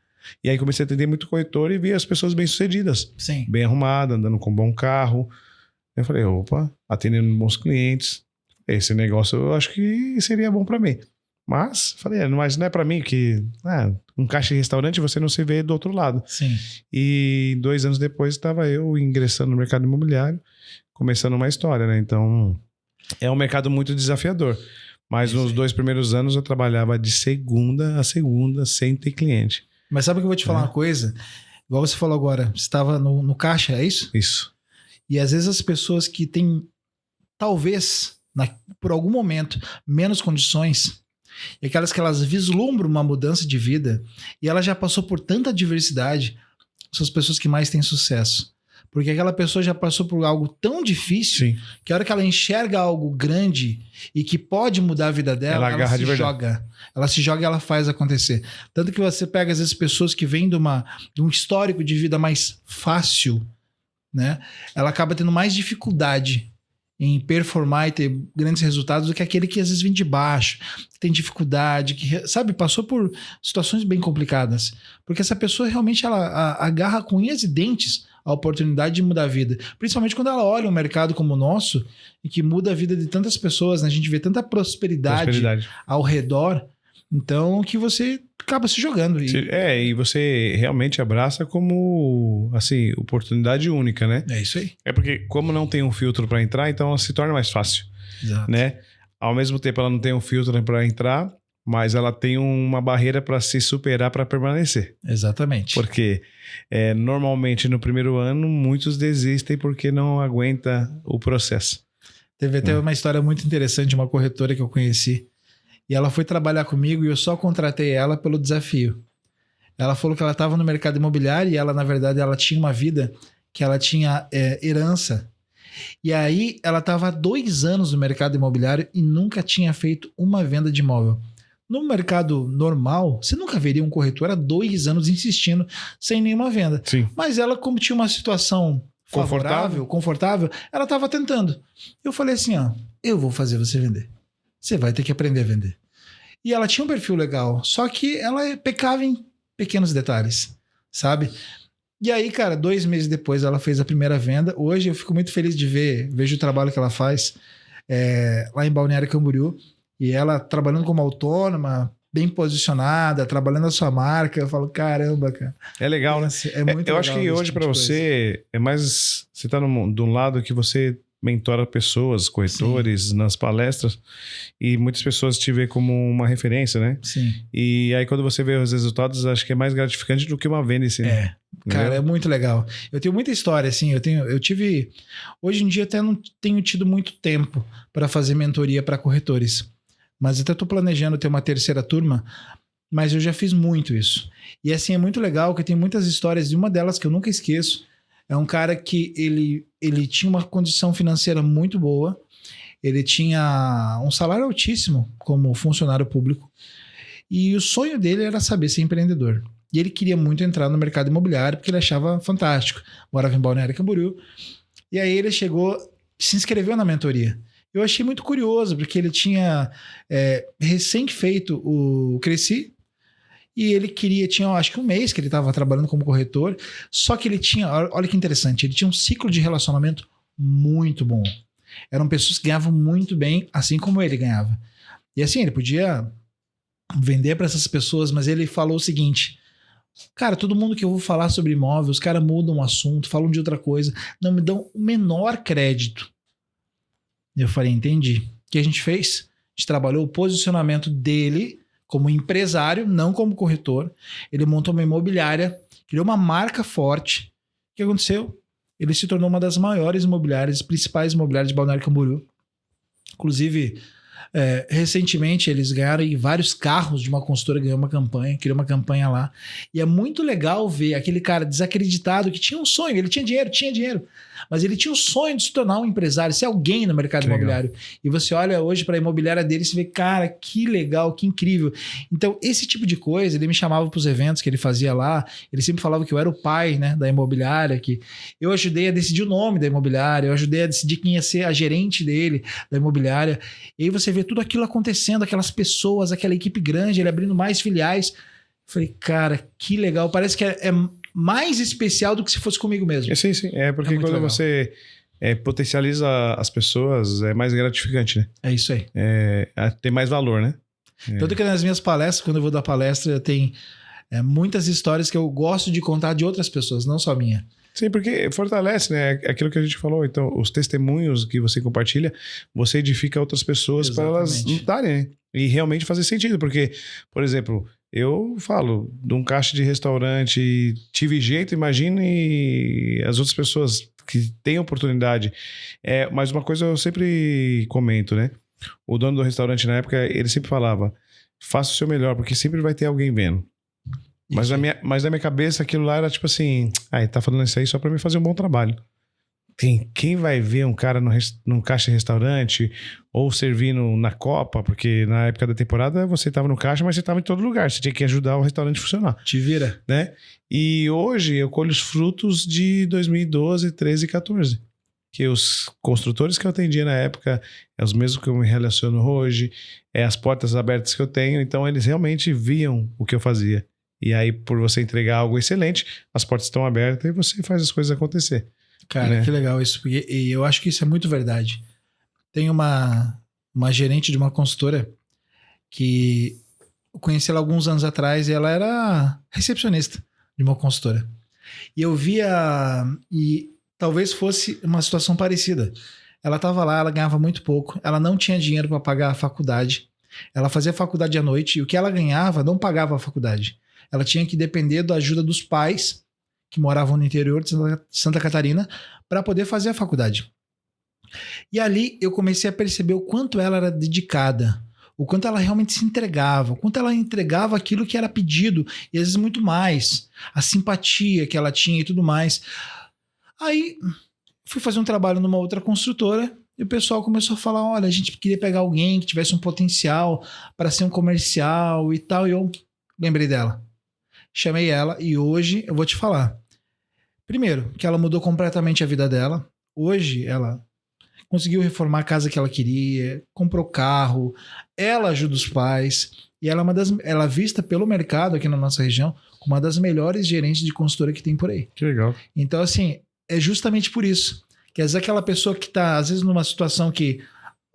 E aí comecei a atender muito corretor e vi as pessoas bem-sucedidas. Sim. Bem arrumadas, andando com um bom carro. Eu falei, opa, atendendo bons clientes. Esse negócio eu acho que seria bom pra mim. Mas, falei, mas não é pra mim que... um caixa de restaurante você não se vê do outro lado. Sim. E 2 anos depois estava eu ingressando no mercado imobiliário, começando uma história, né? Então, é um mercado muito desafiador. Mas nos 2 primeiros anos eu trabalhava de segunda a segunda, sem ter cliente. Mas sabe que eu vou te falar uma coisa? Igual você falou agora, você estava no caixa, é isso? Isso. E às vezes as pessoas que têm, talvez, por algum momento, menos condições, e aquelas que elas vislumbram uma mudança de vida, e ela já passou por tanta adversidade, são as pessoas que mais têm sucesso. Porque aquela pessoa já passou por algo tão difícil, Sim. que a hora que ela enxerga algo grande e que pode mudar a vida dela, ela se joga. Ela se joga e ela faz acontecer. Tanto que você pega, às vezes, pessoas que vêm de um histórico de vida mais fácil, né? Ela acaba tendo mais dificuldade em performar e ter grandes resultados do que aquele que às vezes vem de baixo, que tem dificuldade, que, sabe, passou por situações bem complicadas. Porque essa pessoa realmente ela agarra com unhas e dentes a oportunidade de mudar a vida. Principalmente quando ela olha um mercado como o nosso e que muda a vida de tantas pessoas, né? A gente vê tanta prosperidade ao redor, então que você acaba se jogando. E você realmente abraça como, assim, oportunidade única, né? É isso aí. É porque como não tem um filtro para entrar, então ela se torna mais fácil. Exato. Né? Ao mesmo tempo ela não tem um filtro para entrar, mas ela tem uma barreira para se superar para permanecer. Exatamente. Porque normalmente no primeiro ano muitos desistem porque não aguenta o processo. Teve até uma história muito interessante de uma corretora que eu conheci. E ela foi trabalhar comigo e eu só contratei ela pelo desafio. Ela falou que ela estava no mercado imobiliário e ela, na verdade, ela tinha uma vida que ela tinha herança. E aí ela estava há 2 anos no mercado imobiliário e nunca tinha feito uma venda de imóvel. No mercado normal, você nunca veria um corretor há 2 anos insistindo sem nenhuma venda. Sim. Mas ela, como tinha uma situação confortável, ela estava tentando. Eu falei assim, eu vou fazer você vender. Você vai ter que aprender a vender. E ela tinha um perfil legal, só que ela pecava em pequenos detalhes, sabe? E aí, cara, 2 meses depois ela fez a primeira venda. Hoje eu fico muito feliz de vejo o trabalho que ela faz lá em Balneário Camboriú. E ela trabalhando como autônoma, bem posicionada, trabalhando a sua marca. Eu falo, caramba, cara. É legal, né? É muito legal. Eu acho que hoje para você é mais... Você tá de um lado que você mentora pessoas, corretores, nas palestras, e muitas pessoas te vê como uma referência, né? Sim. E aí quando você vê os resultados, acho que é mais gratificante do que uma venda em si. Cara, é muito legal. Eu tenho muita história, assim, eu tive... Hoje em dia até não tenho tido muito tempo para fazer mentoria para corretores, mas até estou planejando ter uma 3ª turma, mas eu já fiz muito isso. E assim, é muito legal que tem muitas histórias, e uma delas que eu nunca esqueço, é um cara que ele tinha uma condição financeira muito boa, ele tinha um salário altíssimo como funcionário público, e o sonho dele era saber ser empreendedor. E ele queria muito entrar no mercado imobiliário porque ele achava fantástico. Morava em Balneário Camboriú. E aí ele se inscreveu na mentoria. Eu achei muito curioso, porque ele tinha recém feito o Cresci, e ele tinha acho que 1 mês que ele estava trabalhando como corretor, só que ele tinha, olha que interessante, ele tinha um ciclo de relacionamento muito bom. Eram pessoas que ganhavam muito bem, assim como ele ganhava. E assim, ele podia vender para essas pessoas, mas ele falou o seguinte: cara, todo mundo que eu vou falar sobre imóvel, os caras mudam o assunto, falam de outra coisa, não me dão o menor crédito. Eu falei, entendi. O que a gente fez? A gente trabalhou o posicionamento dele como empresário, não como corretor. Ele montou uma imobiliária, criou uma marca forte. O que aconteceu? Ele se tornou uma das maiores imobiliárias, principais imobiliárias de Balneário Camboriú. Inclusive, Recentemente eles ganharam vários carros de uma consultora, ganhou uma campanha, criou uma campanha lá. E é muito legal ver aquele cara desacreditado que tinha um sonho, ele tinha dinheiro, mas ele tinha um sonho de se tornar um empresário, ser alguém no mercado imobiliário. E você olha hoje para a imobiliária dele e você vê, cara, que legal, que incrível. Então, esse tipo de coisa, ele me chamava para os eventos que ele fazia lá, ele sempre falava que eu era o pai, né, da imobiliária, que eu ajudei a decidir o nome da imobiliária, eu ajudei a decidir quem ia ser a gerente dele, da imobiliária. E aí você vê tudo aquilo acontecendo, aquelas pessoas, aquela equipe grande, ele abrindo mais filiais. Eu falei, cara, que legal, parece que é mais especial do que se fosse comigo mesmo. Sim. É porque quando legal. Você potencializa as pessoas, é mais gratificante, né? É isso aí. Tem mais valor, né? Tanto que nas minhas palestras, quando eu vou dar palestra, tem muitas histórias que eu gosto de contar de outras pessoas, não só minha. Sim, porque fortalece, né? Aquilo que a gente falou. Então, os testemunhos que você compartilha, você edifica outras pessoas para elas lutarem, né? E realmente fazer sentido. Porque, por exemplo, eu falo de um caixa de restaurante, tive jeito, imagine as outras pessoas que têm oportunidade. Mas uma coisa eu sempre comento, né? O dono do restaurante na época, ele sempre falava, faça o seu melhor, porque sempre vai ter alguém vendo. Mas na minha cabeça aquilo lá era tipo assim, ele tá falando isso aí só pra mim fazer um bom trabalho. Quem vai ver um cara num caixa de restaurante ou servindo na Copa, porque na época da temporada você tava no caixa, mas você tava em todo lugar, você tinha que ajudar o restaurante a funcionar. Te vira. Né? E hoje eu colho os frutos de 2012, 13 e 14. Que os construtores que eu atendia na época é os mesmos que eu me relaciono hoje, as portas abertas que eu tenho, então eles realmente viam o que eu fazia. E aí, por você entregar algo excelente, as portas estão abertas e você faz as coisas acontecer. Cara, né? Que legal isso. E eu acho que isso é muito verdade. Tem uma gerente de uma consultora que eu conheci ela alguns anos atrás e ela era recepcionista de uma consultora. E eu via... E talvez fosse uma situação parecida. Ela estava lá, ela ganhava muito pouco, ela não tinha dinheiro para pagar a faculdade. Ela fazia faculdade à noite e o que ela ganhava não pagava a faculdade. Ela tinha que depender da ajuda dos pais que moravam no interior de Santa Catarina para poder fazer a faculdade. E ali eu comecei a perceber o quanto ela era dedicada, o quanto ela realmente se entregava, o quanto ela entregava aquilo que era pedido, e às vezes muito mais, a simpatia que ela tinha e tudo mais. Aí fui fazer um trabalho numa outra construtora e o pessoal começou a falar, olha, a gente queria pegar alguém que tivesse um potencial para ser um comercial e tal, e eu lembrei dela. Chamei ela e hoje eu vou te falar. Primeiro, que ela mudou completamente a vida dela. Hoje ela conseguiu reformar a casa que ela queria, comprou carro, ela ajuda os pais e ela ela é vista pelo mercado aqui na nossa região como uma das melhores gerentes de consultora que tem por aí. Que legal. Então, assim, é justamente por isso que às vezes aquela pessoa que está, às vezes, numa situação que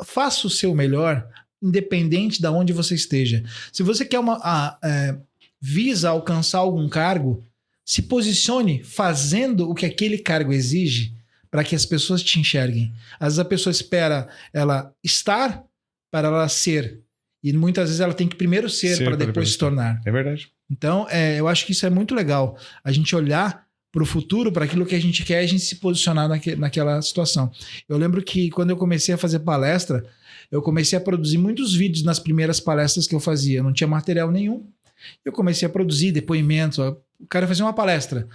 faça o seu melhor, independente de onde você esteja. Se você quer visa alcançar algum cargo, se posicione fazendo o que aquele cargo exige para que as pessoas te enxerguem. Às vezes a pessoa espera ela estar para ela ser. E muitas vezes ela tem que primeiro ser para depois se tornar. É verdade. Então, eu acho que isso é muito legal. A gente olhar para o futuro, para aquilo que a gente quer, a gente se posicionar naquela situação. Eu lembro que quando eu comecei a fazer palestra, eu comecei a produzir muitos vídeos nas primeiras palestras que eu fazia. Eu não tinha material nenhum. Eu comecei a produzir depoimentos. O cara fazia uma palestra,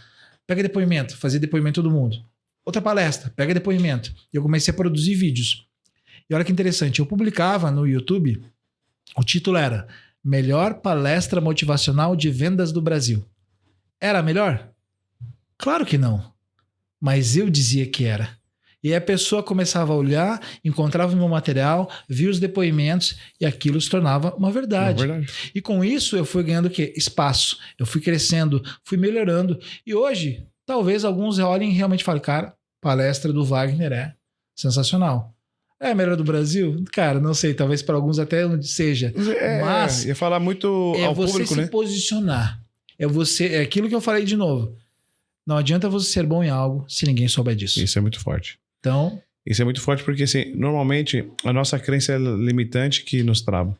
pega depoimento, fazia depoimento todo mundo. Outra palestra, pega depoimento. Eu comecei a produzir vídeos. E olha que interessante, eu publicava no YouTube, o título era Melhor Palestra Motivacional de Vendas do Brasil. Era a melhor? Claro que não. Mas eu dizia que era. E aí a pessoa começava a olhar, encontrava o meu material, via os depoimentos e aquilo se tornava uma verdade. E com isso eu fui ganhando o quê? Espaço. Eu fui crescendo, fui melhorando. E hoje, talvez alguns olhem e realmente falem, cara, palestra do Wagner é sensacional. É a melhor do Brasil? Cara, não sei, talvez para alguns até seja. Mas ia falar muito ao público, né? É você se posicionar. É aquilo que eu falei de novo. Não adianta você ser bom em algo se ninguém souber disso. Isso é muito forte. Então, isso é muito forte porque, assim, normalmente a nossa crença é limitante que nos trava.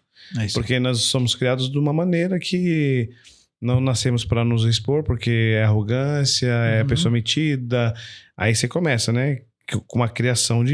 Porque nós somos criados de uma maneira que não nascemos para nos expor, porque é arrogância, é pessoa metida. Aí você começa, né? com uma criação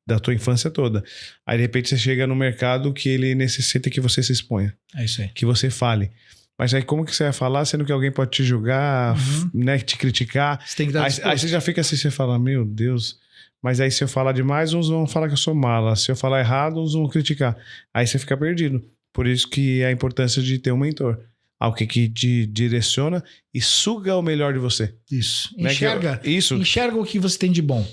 da tua infância toda. Aí, de repente, você chega no mercado que ele necessita que você se exponha. É isso aí. Que você fale. Mas aí como que você vai falar, sendo que alguém pode te julgar, né, te criticar? Você tem que dar Aí você já fica assim, você fala, meu Deus. Mas aí se eu falar demais, uns vão falar que eu sou mala. Se eu falar errado, uns vão criticar. Aí você fica perdido. Por isso que é a importância de ter um mentor. Alguém que te direciona e suga o melhor de você. Isso. Né? Enxerga o que você tem de bom.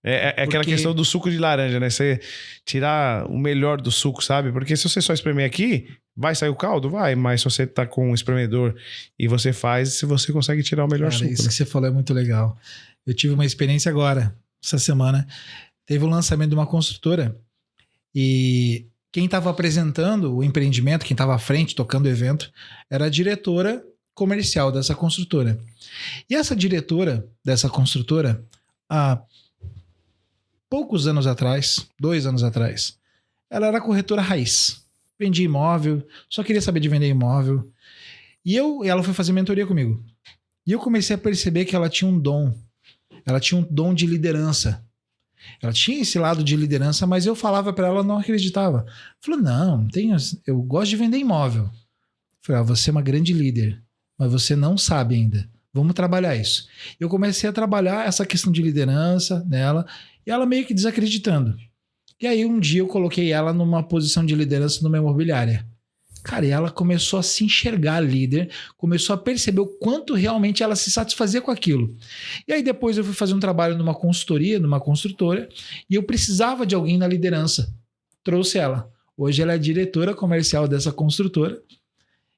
É aquela questão do suco de laranja, né? Você tirar o melhor do suco, sabe? Porque se você só espremer aqui, vai sair o caldo? Vai. Mas se você tá com um espremedor e você faz, você consegue tirar o melhor suco. Isso né? que você falou é muito legal. Eu tive uma experiência agora, essa semana. Teve o lançamento de uma construtora e quem estava apresentando o empreendimento, quem estava à frente, tocando o evento, era a diretora comercial dessa construtora. E essa diretora dessa construtora, há poucos anos atrás, 2 anos atrás, ela era corretora raiz. Vendia imóvel, só queria saber de vender imóvel. E ela foi fazer mentoria comigo. E eu comecei a perceber que ela tinha um dom. Ela tinha um dom de liderança. Ela tinha esse lado de liderança, mas eu falava para ela, não acreditava. Falou, não, eu gosto de vender imóvel. Falei, você é uma grande líder, mas você não sabe ainda. Vamos trabalhar isso. Eu comecei a trabalhar essa questão de liderança nela, e ela meio que desacreditando. E aí um dia eu coloquei ela numa posição de liderança numa imobiliária. Cara, e ela começou a se enxergar líder, começou a perceber o quanto realmente ela se satisfazia com aquilo. E aí depois eu fui fazer um trabalho numa consultoria, numa construtora, e eu precisava de alguém na liderança. Trouxe ela. Hoje ela é diretora comercial dessa construtora.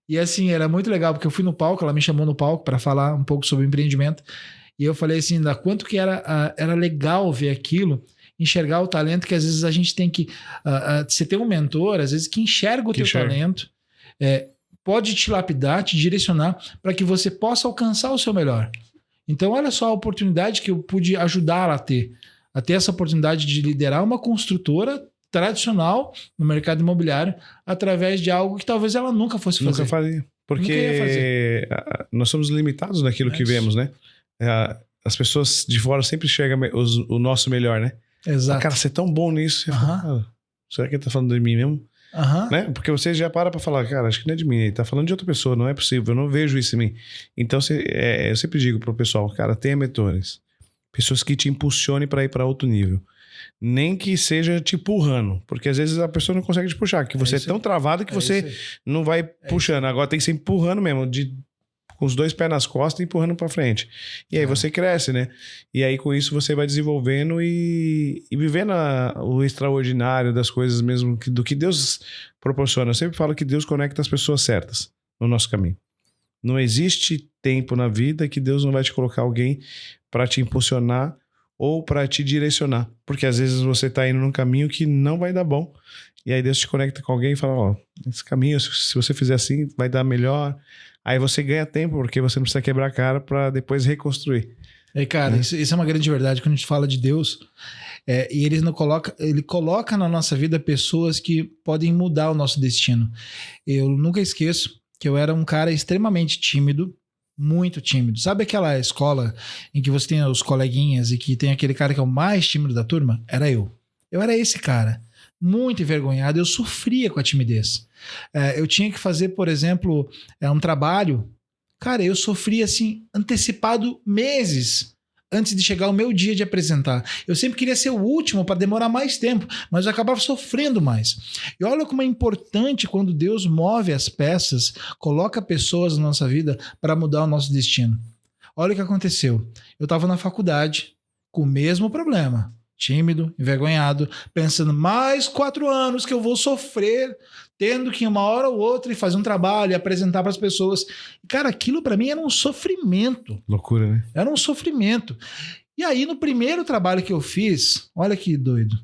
E assim, era muito legal, porque eu fui no palco, ela me chamou no palco para falar um pouco sobre o empreendimento. E eu falei assim, da quanto que era legal ver aquilo, enxergar o talento, que às vezes a gente tem que... você tem um mentor, às vezes, que enxerga o teu talento, pode te lapidar, te direcionar para que você possa alcançar o seu melhor. Então, olha só a oportunidade que eu pude ajudá-la a ter essa oportunidade de liderar uma construtora tradicional no mercado imobiliário através de algo que talvez ela nunca fosse fazer. Nunca faria. Porque nós somos limitados naquilo que vemos, né? As pessoas de fora sempre enxergam o nosso melhor, né? Exato. Cara, você é tão bom nisso. Você fala, será que ele tá falando de mim mesmo? Né? Porque você já para falar, cara, acho que não é de mim, ele tá falando de outra pessoa, não é possível, eu não vejo isso em mim. Então, eu sempre digo pro pessoal, cara, tenha mentores. Pessoas que te impulsionem para ir para outro nível. Nem que seja te empurrando, porque às vezes a pessoa não consegue te puxar, que você é tão travado que você não vai puxando. Agora tem que ser empurrando mesmo, com os 2 pés nas costas e empurrando para frente. E aí você cresce, né? E aí com isso você vai desenvolvendo e vivendo o extraordinário das coisas mesmo, do que Deus proporciona. Eu sempre falo que Deus conecta as pessoas certas no nosso caminho. Não existe tempo na vida que Deus não vai te colocar alguém para te impulsionar ou para te direcionar. Porque às vezes você está indo num caminho que não vai dar bom. E aí Deus te conecta com alguém e fala, esse caminho, se você fizer assim, vai dar melhor. Aí você ganha tempo, porque você não precisa quebrar a cara para depois reconstruir. Cara, isso é uma grande verdade. Quando a gente fala de Deus, e ele coloca na nossa vida pessoas que podem mudar o nosso destino. Eu nunca esqueço que eu era um cara extremamente tímido, muito tímido. Sabe aquela escola em que você tem os coleguinhas e que tem aquele cara que é o mais tímido da turma? Era eu. Eu era esse cara. Muito envergonhado, eu sofria com a timidez. Eu tinha que fazer, por exemplo, um trabalho. Cara, eu sofria assim, antecipado meses antes de chegar o meu dia de apresentar. Eu sempre queria ser o último para demorar mais tempo, mas eu acabava sofrendo mais. E olha como é importante quando Deus move as peças, coloca pessoas na nossa vida para mudar o nosso destino. Olha o que aconteceu. Eu estava na faculdade com o mesmo problema. Tímido, envergonhado, pensando mais 4 anos que eu vou sofrer, tendo que uma hora ou outra fazer um trabalho e apresentar para as pessoas. Cara, aquilo para mim era um sofrimento. Loucura, né? Era um sofrimento. E aí, no primeiro trabalho que eu fiz, olha que doido,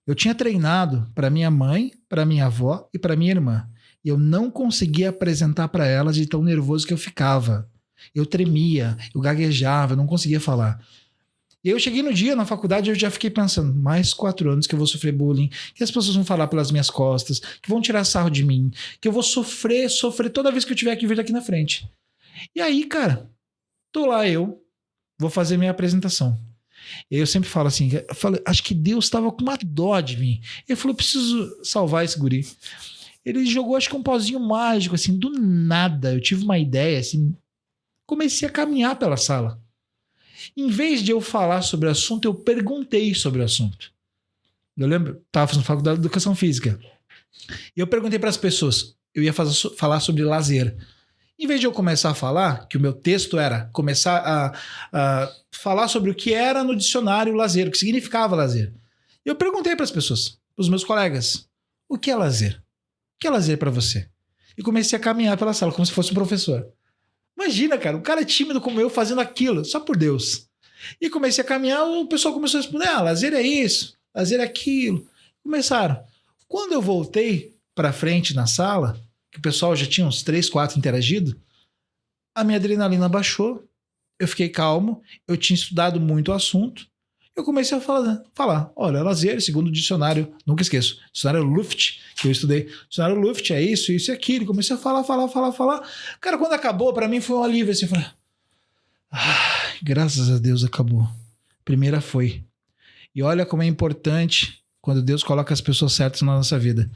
eu tinha treinado para minha mãe, para minha avó e para minha irmã. E eu não conseguia apresentar para elas de tão nervoso que eu ficava. Eu tremia, eu gaguejava, eu não conseguia falar. E eu cheguei no dia, na faculdade, eu já fiquei pensando, mais 4 anos que eu vou sofrer bullying, que as pessoas vão falar pelas minhas costas, que vão tirar sarro de mim, que eu vou sofrer toda vez que eu tiver que vir daqui na frente. E aí, cara, tô lá vou fazer minha apresentação. Eu sempre falo assim, acho que Deus estava com uma dó de mim. Ele falou, preciso salvar esse guri. Ele jogou, acho que um pozinho mágico, assim, do nada. Eu tive uma ideia, assim, comecei a caminhar pela sala. Em vez de eu falar sobre o assunto, eu perguntei sobre o assunto. Eu lembro, estava fazendo faculdade de educação física. E eu perguntei para as pessoas, eu ia falar sobre lazer. Em vez de eu começar a falar, que o meu texto era começar a falar sobre o que era no dicionário lazer, o que significava lazer. Eu perguntei para as pessoas, para os meus colegas, o que é lazer? O que é lazer para você? E comecei a caminhar pela sala, como se fosse um professor. Imagina, cara, um cara tímido como eu fazendo aquilo, só por Deus. E comecei a caminhar, o pessoal começou a responder, lazer é isso, lazer é aquilo. Começaram. Quando eu voltei para frente na sala, que o pessoal já tinha uns 3, 4 interagido, a minha adrenalina baixou, eu fiquei calmo, eu tinha estudado muito o assunto, eu comecei a falar, olha, lazer, segundo o dicionário, nunca esqueço, dicionário Luft, que eu estudei, dicionário Luft é isso, isso e aquilo, comecei a falar. Cara, quando acabou, para mim foi um alívio, assim, eu falei, graças a Deus acabou. Primeira foi. E olha como é importante quando Deus coloca as pessoas certas na nossa vida.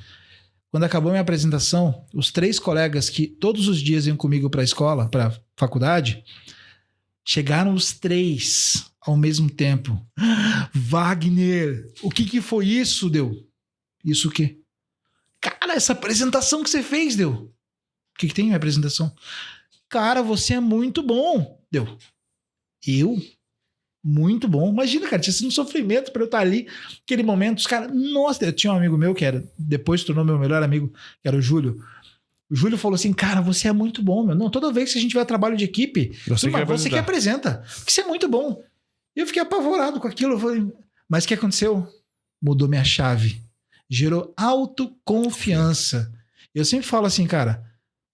Quando acabou minha apresentação, os 3 colegas que todos os dias iam comigo para a escola, para a faculdade, chegaram os 3 ao mesmo tempo. Wagner, o que foi isso, Deu? Isso o quê? Cara, essa apresentação que você fez, Deu. O que tem minha apresentação? Cara, você é muito bom, Deu. Eu? Muito bom. Imagina, cara, tinha sido um sofrimento para eu estar ali naquele momento. Os caras, nossa, eu tinha um amigo meu que era, depois se tornou meu melhor amigo, que era o Júlio. O Júlio falou assim, cara, você é muito bom, meu. Não, toda vez que a gente vai trabalho de equipe, você que apresenta, porque você é muito bom. E eu fiquei apavorado com aquilo. Eu falei, mas o que aconteceu? Mudou minha chave. Gerou autoconfiança. Eu sempre falo assim, cara,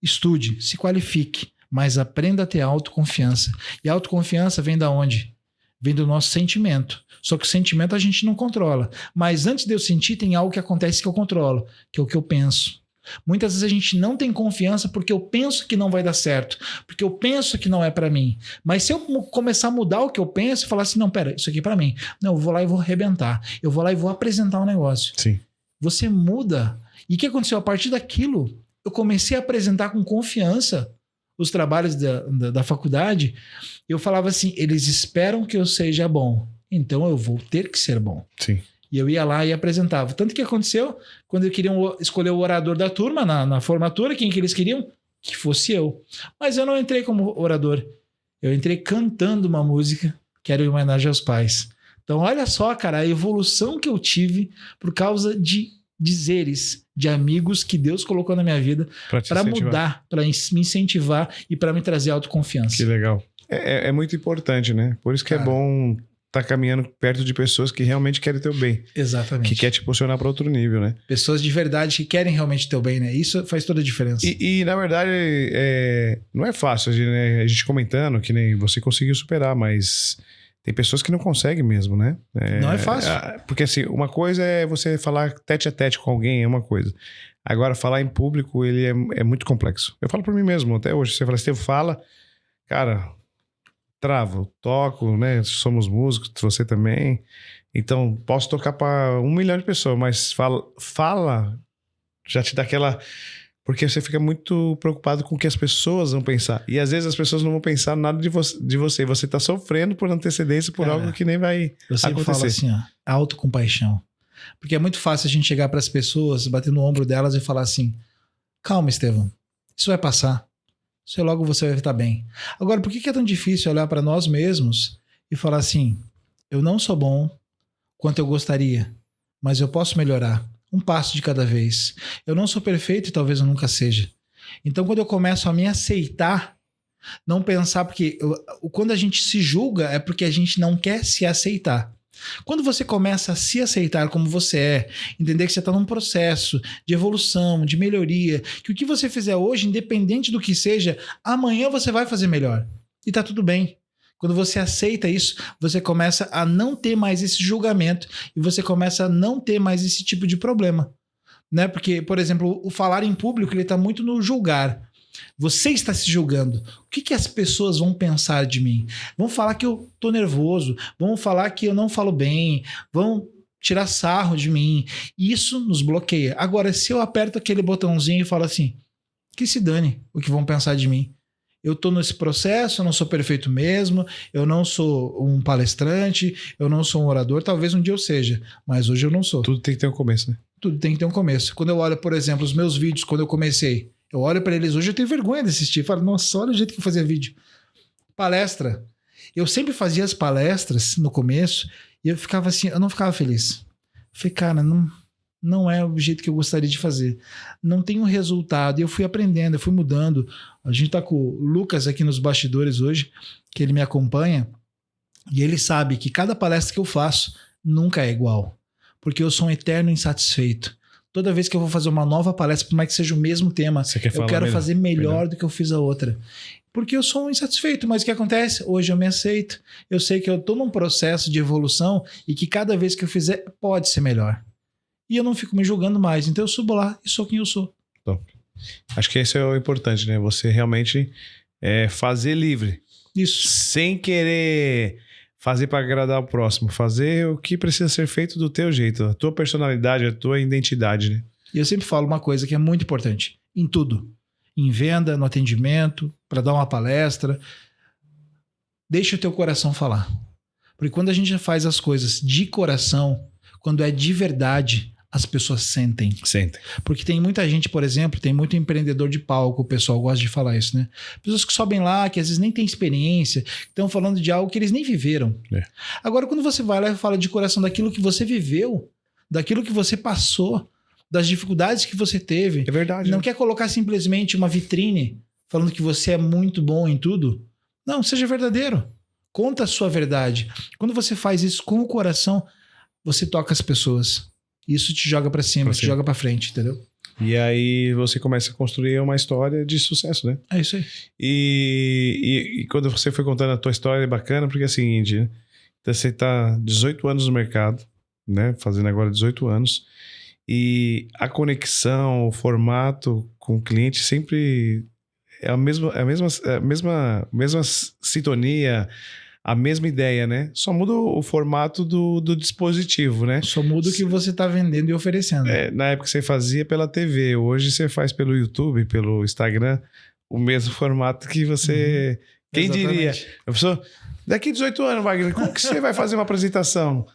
estude, se qualifique, mas aprenda a ter autoconfiança. E a autoconfiança vem da onde? Vem do nosso sentimento. Só que o sentimento a gente não controla. Mas antes de eu sentir, tem algo que acontece que eu controlo, que é o que eu penso. Muitas vezes a gente não tem confiança porque eu penso que não vai dar certo, porque eu penso que não é para mim. Mas se eu começar a mudar o que eu penso e falar assim, não, pera, isso aqui é para mim. Não, eu vou lá e vou arrebentar. Eu vou lá e vou apresentar um negócio. Sim. Você muda. E o que aconteceu? A partir daquilo, eu comecei a apresentar com confiança os trabalhos da faculdade. Eu falava assim, eles esperam que eu seja bom, então eu vou ter que ser bom. Sim. E eu ia lá e apresentava. Tanto que aconteceu, quando eles queriam escolher o orador da turma, na formatura, quem que eles queriam? Que fosse eu. Mas eu não entrei como orador. Eu entrei cantando uma música que era em homenagem aos pais. Então, olha só, cara, a evolução que eu tive por causa de dizeres de amigos que Deus colocou na minha vida para mudar, para me incentivar e para me trazer autoconfiança. Que legal. É muito importante, né? Por isso que é bom estar caminhando perto de pessoas que realmente querem teu bem. Exatamente. Que quer te posicionar para outro nível, né? Pessoas de verdade que querem realmente teu bem, né? Isso faz toda a diferença. E na verdade, não é fácil, né? A gente comentando que nem você conseguiu superar, mas tem pessoas que não conseguem mesmo, né? Não é fácil. Porque assim, uma coisa é você falar tete a tete com alguém, é uma coisa. Agora, falar em público, ele é muito complexo. Eu falo por mim mesmo, até hoje. Você fala, Estevam, fala, cara, travo, toco, né? Somos músicos, você também. Então, posso tocar para 1 milhão de pessoas, mas fala já te dá aquela... Porque você fica muito preocupado com o que as pessoas vão pensar. E às vezes as pessoas não vão pensar nada de você. Você tá sofrendo por antecedência, por algo que nem vai acontecer. Eu sempre falo assim, ó, autocompaixão. Porque é muito fácil a gente chegar para as pessoas, bater no ombro delas e falar assim, calma, Estevam, isso vai passar. Isso logo você vai estar bem. Agora, por que é tão difícil olhar para nós mesmos e falar assim, eu não sou bom quanto eu gostaria, mas eu posso melhorar. Um passo de cada vez. Eu não sou perfeito e talvez eu nunca seja. Então, quando eu começo a me aceitar, não pensar, porque quando a gente se julga é porque a gente não quer se aceitar. Quando você começa a se aceitar como você é, entender que você está num processo de evolução, de melhoria, que o que você fizer hoje, independente do que seja, amanhã você vai fazer melhor. E tá tudo bem. Quando você aceita isso, você começa a não ter mais esse julgamento e você começa a não ter mais esse tipo de problema. Né? Porque, por exemplo, o falar em público, ele está muito no julgar. Você está se julgando. O que as pessoas vão pensar de mim? Vão falar que eu tô nervoso, vão falar que eu não falo bem, vão tirar sarro de mim. Isso nos bloqueia. Agora, se eu aperto aquele botãozinho e falo assim, que se dane o que vão pensar de mim. Eu tô nesse processo, eu não sou perfeito mesmo, eu não sou um palestrante, eu não sou um orador, talvez um dia eu seja, mas hoje eu não sou. Tudo tem que ter um começo, né? Tudo tem que ter um começo. Quando eu olho, por exemplo, os meus vídeos, quando eu comecei, eu olho para eles hoje, eu tenho vergonha de assistir. Eu falo, nossa, olha o jeito que eu fazia vídeo. Palestra. Eu sempre fazia as palestras no começo e eu ficava assim, eu não ficava feliz. Eu falei, cara, não é o jeito que eu gostaria de fazer. Não tem um resultado. E eu fui aprendendo, eu fui mudando. A gente tá com o Lucas aqui nos bastidores hoje, que ele me acompanha, e ele sabe que cada palestra que eu faço nunca é igual. Porque eu sou um eterno insatisfeito. Toda vez que eu vou fazer uma nova palestra, por mais que seja o mesmo tema, eu quero fazer melhor do que eu fiz a outra. Porque eu sou um insatisfeito. Mas o que acontece? Hoje eu me aceito. Eu sei que eu estou num processo de evolução e que cada vez que eu fizer, pode ser melhor. E eu não fico me julgando mais. Então eu subo lá e sou quem eu sou. Top. Acho que esse é o importante, né? Você realmente fazer livre. Isso. Sem querer fazer para agradar o próximo. Fazer o que precisa ser feito do teu jeito. A tua personalidade, a tua identidade, né? E eu sempre falo uma coisa que é muito importante. Em tudo. Em venda, no atendimento, para dar uma palestra. Deixa o teu coração falar. Porque quando a gente faz as coisas de coração, quando é de verdade, as pessoas sentem. Sentem. Porque tem muita gente, por exemplo, tem muito empreendedor de palco, o pessoal gosta de falar isso, né? Pessoas que sobem lá, que às vezes nem têm experiência, estão falando de algo que eles nem viveram. É. Agora, quando você vai lá e fala de coração daquilo que você viveu, daquilo que você passou, das dificuldades que você teve. É verdade. Não quer colocar simplesmente uma vitrine falando que você é muito bom em tudo. Não, seja verdadeiro. Conta a sua verdade. Quando você faz isso com o coração, você toca as pessoas. Isso te joga pra cima, te joga pra frente, entendeu? E aí você começa a construir uma história de sucesso, né? É isso aí. E quando você foi contando a tua história, é bacana, porque é o seguinte, né? Então, você tá 18 anos no mercado, né? Fazendo agora 18 anos. E a conexão, o formato com o cliente sempre é a mesma sintonia, a mesma ideia, né? Só muda o formato do dispositivo, né? Só muda o que você está vendendo e oferecendo. Na época você fazia pela TV, hoje você faz pelo YouTube, pelo Instagram, o mesmo formato que você... Quem Exatamente. diria? A pessoa, daqui 18 anos, Wagner, como que você vai fazer uma apresentação?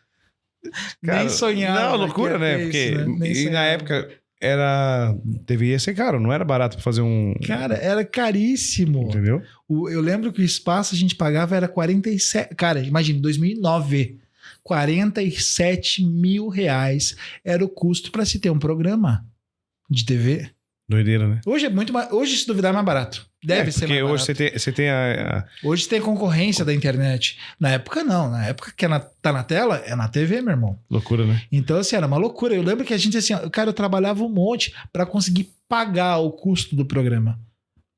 Cara, nem sonhava. Não, loucura, né? Porque isso, né? Na época... devia ser caro, não era barato pra fazer um... Cara, era caríssimo. Entendeu? Eu lembro que o espaço a gente pagava era 47... Cara, imagina, 2009, 47 mil reais era o custo pra se ter um programa de TV. Doideira, né? Hoje é muito mais... Hoje, se duvidar, é mais barato. Deve ser mais barato. Porque hoje você tem Hoje tem concorrência da internet. Na época, não. Na época que tá na tela, é na TV, meu irmão. Loucura, né? Então, assim, era uma loucura. Eu lembro que a gente, assim, cara, eu trabalhava um monte pra conseguir pagar o custo do programa.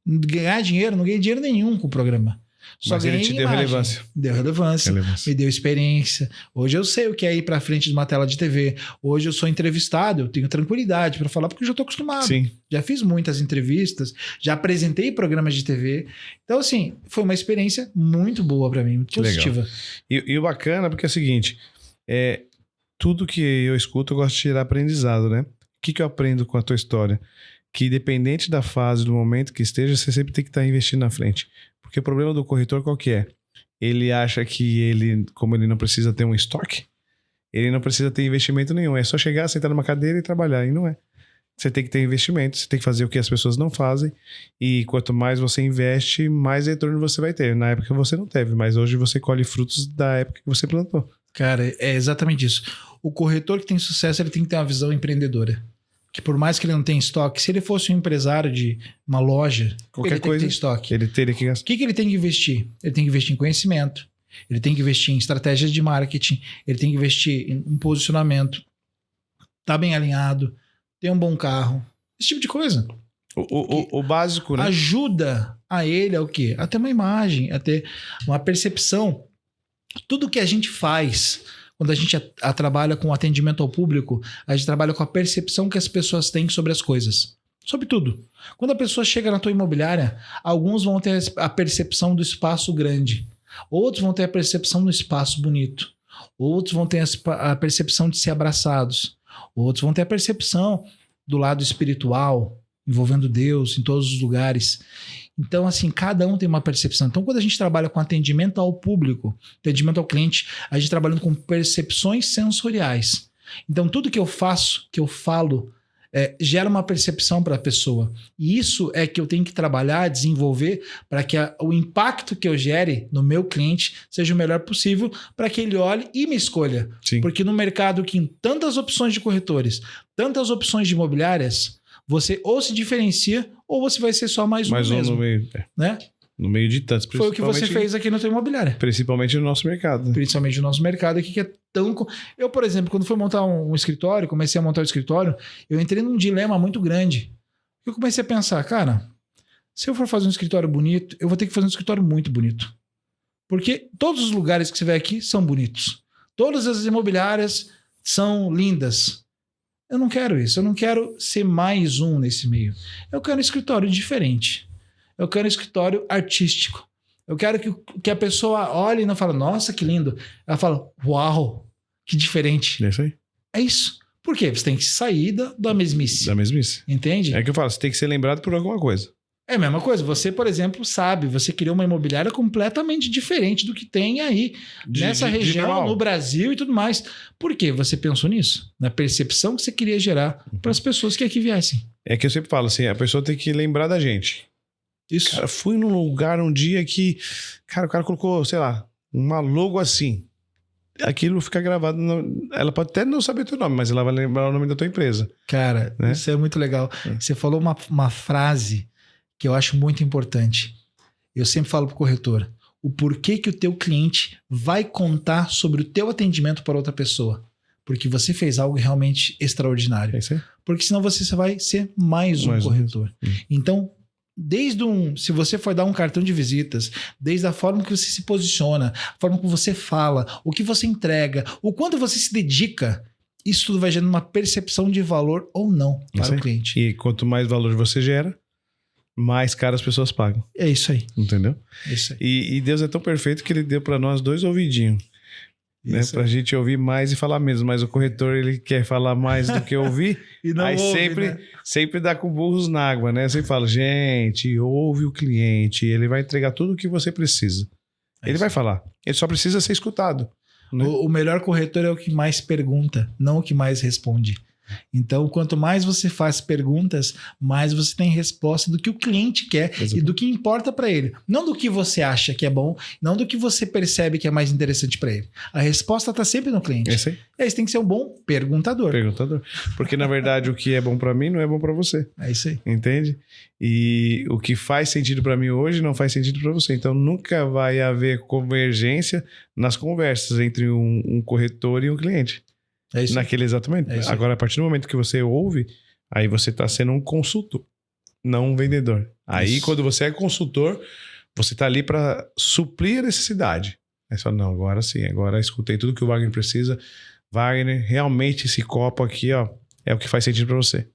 Ganhar dinheiro, não ganhei dinheiro nenhum com o programa. Só mas ele te deu relevância. Deu relevância. Me deu experiência. Hoje eu sei o que é ir pra frente de uma tela de TV. Hoje eu sou entrevistado, eu tenho tranquilidade pra falar porque eu já tô acostumado. Sim. Já fiz muitas entrevistas, já apresentei programas de TV. Então, assim, foi uma experiência muito boa pra mim, muito positiva. E o bacana, porque é o seguinte, tudo que eu escuto eu gosto de tirar aprendizado, né? O que eu aprendo com a tua história? Que independente da fase, do momento que esteja, você sempre tem que estar investindo na frente. Porque o problema do corretor qual que é? Ele acha que como ele não precisa ter um estoque, ele não precisa ter investimento nenhum. É só chegar, sentar numa cadeira e trabalhar. E não é. Você tem que ter investimento, você tem que fazer o que as pessoas não fazem. E quanto mais você investe, mais retorno você vai ter. Na época você não teve, mas hoje você colhe frutos da época que você plantou. Cara, é exatamente isso. O corretor que tem sucesso, ele tem que ter uma visão empreendedora. Que por mais que ele não tenha estoque, se ele fosse um empresário de uma loja, qualquer coisa, tem que ter estoque. Ele teria que gastar. O que ele tem que investir? Ele tem que investir em conhecimento, ele tem que investir em estratégias de marketing, ele tem que investir em um posicionamento, tá bem alinhado, ter um bom carro, esse tipo de coisa. O básico, né? Ajuda a ele a o quê? A ter uma imagem, a ter uma percepção. Tudo que a gente faz... Quando a gente trabalha com atendimento ao público, a gente trabalha com a percepção que as pessoas têm sobre as coisas. Sobre tudo. Quando a pessoa chega na tua imobiliária, alguns vão ter a percepção do espaço grande. Outros vão ter a percepção do espaço bonito. Outros vão ter a percepção de ser abraçados. Outros vão ter a percepção do lado espiritual, envolvendo Deus em todos os lugares. Então, assim, cada um tem uma percepção. Então, quando a gente trabalha com atendimento ao público, atendimento ao cliente, a gente trabalha com percepções sensoriais. Então, tudo que eu faço, que eu falo, gera uma percepção para a pessoa. E isso é que eu tenho que trabalhar, desenvolver, para que o impacto que eu gere no meu cliente seja o melhor possível, para que ele olhe e me escolha. Sim. Porque no mercado que tem tantas opções de corretores, tantas opções de imobiliárias, você ou se diferencia ou você vai ser só mais um mesmo. No meio, né? No meio de tantos. Foi o que você fez aqui na tua imobiliária. Principalmente no nosso mercado. Principalmente no nosso mercado aqui, que é tão... Eu, por exemplo, quando fui montar um escritório, comecei a montar o escritório, eu entrei num dilema muito grande. Eu comecei a pensar, cara, se eu for fazer um escritório bonito, eu vou ter que fazer um escritório muito bonito. Porque todos os lugares que você vê aqui são bonitos. Todas as imobiliárias são lindas. Eu não quero isso. Eu não quero ser mais um nesse meio. Eu quero um escritório diferente. Eu quero um escritório artístico. Eu quero que a pessoa olhe e não fale, nossa, que lindo. Ela fala, uau, que diferente. É isso aí. É isso. Por quê? Você tem que sair da mesmice. Da mesmice. Entende? É que eu falo, você tem que ser lembrado por alguma coisa. É a mesma coisa. Você, por exemplo, sabe, você criou uma imobiliária completamente diferente do que tem aí nessa região, no Brasil e tudo mais. Por quê? Você pensou nisso? Na percepção que você queria gerar para as pessoas que aqui viessem. É que eu sempre falo assim, a pessoa tem que lembrar da gente. Isso. Cara, fui num lugar um dia que, cara, o cara colocou, sei lá, uma logo assim. Aquilo fica gravado. Ela pode até não saber o teu nome, mas ela vai lembrar o nome da tua empresa. Cara, né? Isso é muito legal. Você falou uma frase que eu acho muito importante. Eu sempre falo para o corretor, o porquê que o teu cliente vai contar sobre o teu atendimento para outra pessoa. Porque você fez algo realmente extraordinário. É isso aí. Porque senão você só vai ser mais um corretor. Então, se você for dar um cartão de visitas, desde a forma que você se posiciona, a forma que você fala, o que você entrega, o quanto você se dedica, isso tudo vai gerando uma percepção de valor ou não para o cliente. E quanto mais valor você gera, mais caro as pessoas pagam. É isso aí. Entendeu? É isso aí. E Deus é tão perfeito que ele deu para nós 2 ouvidinhos. Né? Pra gente ouvir mais e falar menos. Mas o corretor, ele quer falar mais do que ouvir. E não aí ouve, sempre dá com burros na água, né? Sempre fala, gente, ouve o cliente. Ele vai entregar tudo o que você precisa. Ele vai falar. Ele só precisa ser escutado. Né? O melhor corretor é o que mais pergunta, não o que mais responde. Então, quanto mais você faz perguntas, mais você tem resposta do que o cliente quer. Exatamente. E do que importa para ele. Não do que você acha que é bom, não do que você percebe que é mais interessante para ele. A resposta está sempre no cliente. Esse aí. E aí você tem que ser um bom perguntador. Porque, na verdade, o que é bom para mim não é bom para você. É isso aí. Entende? E o que faz sentido para mim hoje não faz sentido para você. Então, nunca vai haver convergência nas conversas entre um corretor e um cliente. É isso. Naquele exatamente. É isso. Agora, a partir do momento que você ouve, aí você está sendo um consultor, não um vendedor. Aí, quando você é consultor, você está ali para suprir a necessidade. Aí você fala, não, agora sim, agora escutei tudo que o Wagner precisa. Wagner, realmente esse copo aqui, ó, é o que faz sentido para você.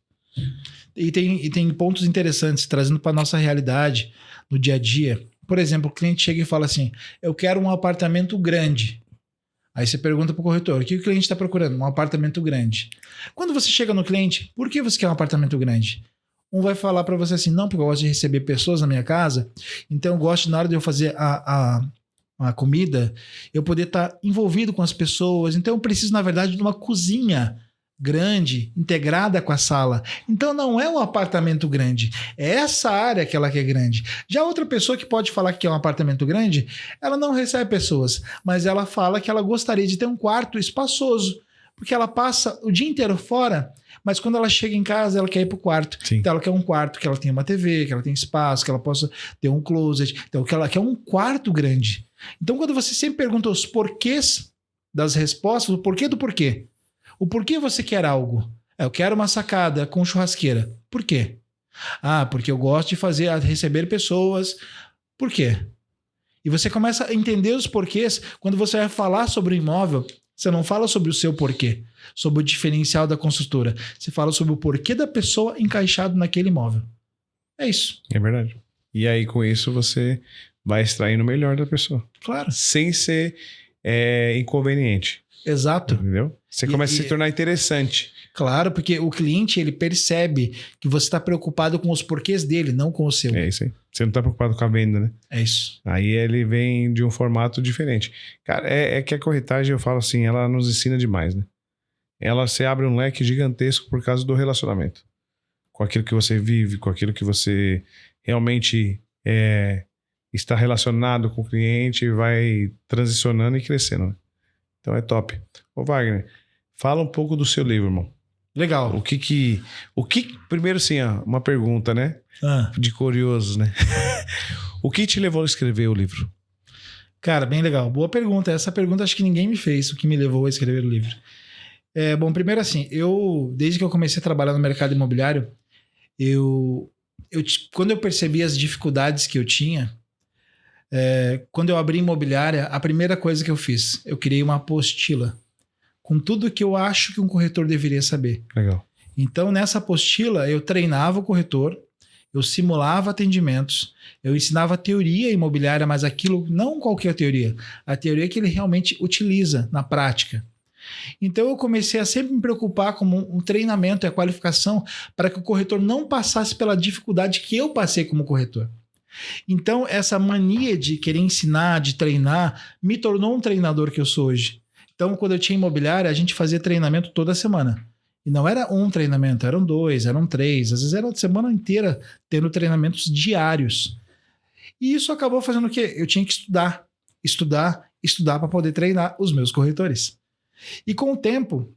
E tem pontos interessantes, trazendo para nossa realidade no dia a dia. Por exemplo, o cliente chega e fala assim, eu quero um apartamento grande. Aí você pergunta para o corretor, o que o cliente está procurando? Um apartamento grande. Quando você chega no cliente, por que você quer um apartamento grande? Um vai falar para você assim, não, porque eu gosto de receber pessoas na minha casa, então eu gosto, na hora de eu fazer a comida, eu poder estar envolvido com as pessoas, então eu preciso, na verdade, de uma cozinha grande, integrada com a sala. Então não é um apartamento grande, é essa área que ela quer grande. Já outra pessoa que pode falar que é um apartamento grande, ela não recebe pessoas, mas ela fala que ela gostaria de ter um quarto espaçoso, porque ela passa o dia inteiro fora, mas quando ela chega em casa, ela quer ir pro quarto. Sim. Então ela quer um quarto que ela tenha uma TV, que ela tenha espaço, que ela possa ter um closet, então que ela quer um quarto grande. Então quando você sempre pergunta os porquês das respostas, o porquê do porquê, o porquê você quer algo? Eu quero uma sacada com churrasqueira. Por quê? Ah, porque eu gosto de receber pessoas. Por quê? E você começa a entender os porquês quando você vai falar sobre o imóvel. Você não fala sobre o seu porquê, sobre o diferencial da construtora. Você fala sobre o porquê da pessoa encaixado naquele imóvel. É isso. É verdade. E aí, com isso, você vai extraindo o melhor da pessoa. Claro. Sem ser inconveniente. Exato. Entendeu? Você começa a se tornar interessante. Claro, porque o cliente, ele percebe que você está preocupado com os porquês dele, não com o seu. É isso aí. Você não está preocupado com a venda, né? É isso. Aí ele vem de um formato diferente. Cara, é que a corretagem, eu falo assim, ela nos ensina demais, né? Ela se abre um leque gigantesco por causa do relacionamento. Com aquilo que você vive, com aquilo que você realmente está relacionado com o cliente, vai transicionando e crescendo, né? Então é top. Ô Wagner, fala um pouco do seu livro, irmão. Legal. Primeiro assim, ó, uma pergunta, né? De curiosos, né? O que te levou a escrever o livro? Cara, bem legal. Boa pergunta. Essa pergunta acho que ninguém me fez, o que me levou a escrever o livro. Bom, primeiro assim, desde que eu comecei a trabalhar no mercado imobiliário, quando eu percebi as dificuldades que eu tinha, quando eu abri imobiliária, a primeira coisa que eu fiz, eu criei uma apostila com tudo que eu acho que um corretor deveria saber. Legal. Então, nessa apostila, eu treinava o corretor, eu simulava atendimentos, eu ensinava teoria imobiliária, mas aquilo, não qualquer teoria, a teoria que ele realmente utiliza na prática. Então, eu comecei a sempre me preocupar com um treinamento e a qualificação para que o corretor não passasse pela dificuldade que eu passei como corretor. Então, essa mania de querer ensinar, de treinar, me tornou um treinador que eu sou hoje. Então, quando eu tinha imobiliária, a gente fazia treinamento toda semana. E não era um treinamento, eram 2, eram 3, às vezes era a semana inteira tendo treinamentos diários. E isso acabou fazendo o quê? Eu tinha que estudar para poder treinar os meus corretores. E com o tempo,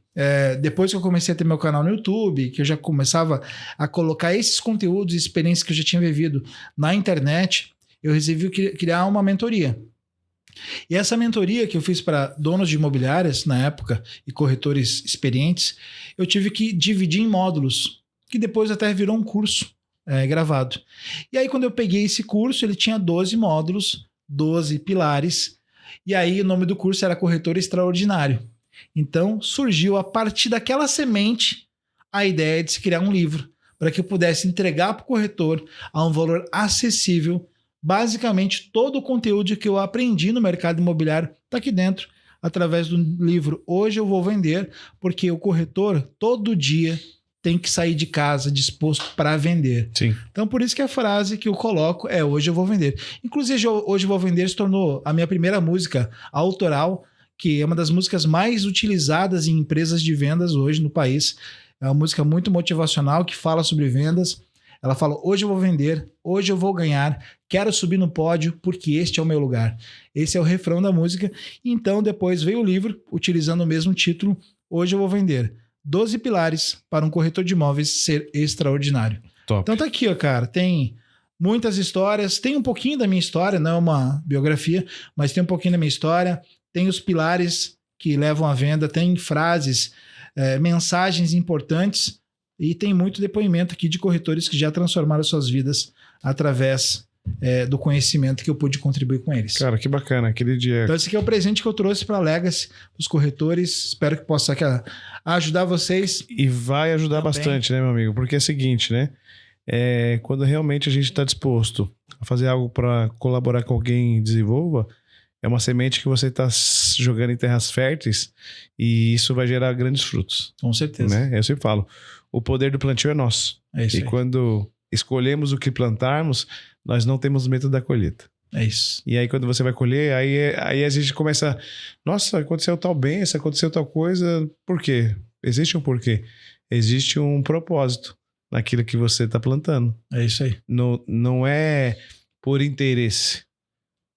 depois que eu comecei a ter meu canal no YouTube, que eu já começava a colocar esses conteúdos e experiências que eu já tinha vivido na internet, eu resolvi criar uma mentoria. E essa mentoria que eu fiz para donos de imobiliárias na época e corretores experientes, eu tive que dividir em módulos, que depois até virou um curso gravado. E aí quando eu peguei esse curso, ele tinha 12 módulos, 12 pilares, e aí o nome do curso era Corretor Extraordinário. Então surgiu a partir daquela semente a ideia de se criar um livro, para que eu pudesse entregar para o corretor a um valor acessível. Basicamente, todo o conteúdo que eu aprendi no mercado imobiliário está aqui dentro, através do livro Hoje Eu Vou Vender, porque o corretor, todo dia, tem que sair de casa disposto para vender. Sim. Então, por isso que a frase que eu coloco é Hoje Eu Vou Vender. Inclusive, Hoje Eu Vou Vender se tornou a minha primeira música autoral, que é uma das músicas mais utilizadas em empresas de vendas hoje no país. É uma música muito motivacional que fala sobre vendas. Ela fala, hoje eu vou vender, hoje eu vou ganhar, quero subir no pódio porque este é o meu lugar. Esse é o refrão da música. Então, depois veio o livro, utilizando o mesmo título, Hoje eu vou vender. 12 pilares para um corretor de imóveis ser extraordinário. Top. Então tá aqui, ó, cara, tem muitas histórias, tem um pouquinho da minha história, não é uma biografia, mas tem um pouquinho da minha história, tem os pilares que levam à venda, tem frases, mensagens importantes, e tem muito depoimento aqui de corretores que já transformaram suas vidas através do conhecimento que eu pude contribuir com eles. Cara, que bacana. Aquele dia... Então esse aqui é o presente que eu trouxe para a Legacy, os corretores. Espero que possa ajudar vocês. E vai ajudar também bastante, né, meu amigo? Porque é o seguinte, né? Quando realmente a gente está disposto a fazer algo para colaborar com alguém e desenvolva, é uma semente que você está jogando em terras férteis e isso vai gerar grandes frutos. Com certeza. Né? Eu sempre falo, o poder do plantio é nosso. É isso e aí. Quando escolhemos o que plantarmos, nós não temos medo da colheita. É isso. E aí quando você vai colher, aí a gente começa... Nossa, aconteceu tal benção, aconteceu tal coisa. Por quê? Existe um porquê. Existe um propósito naquilo que você está plantando. É isso aí. Não é por interesse.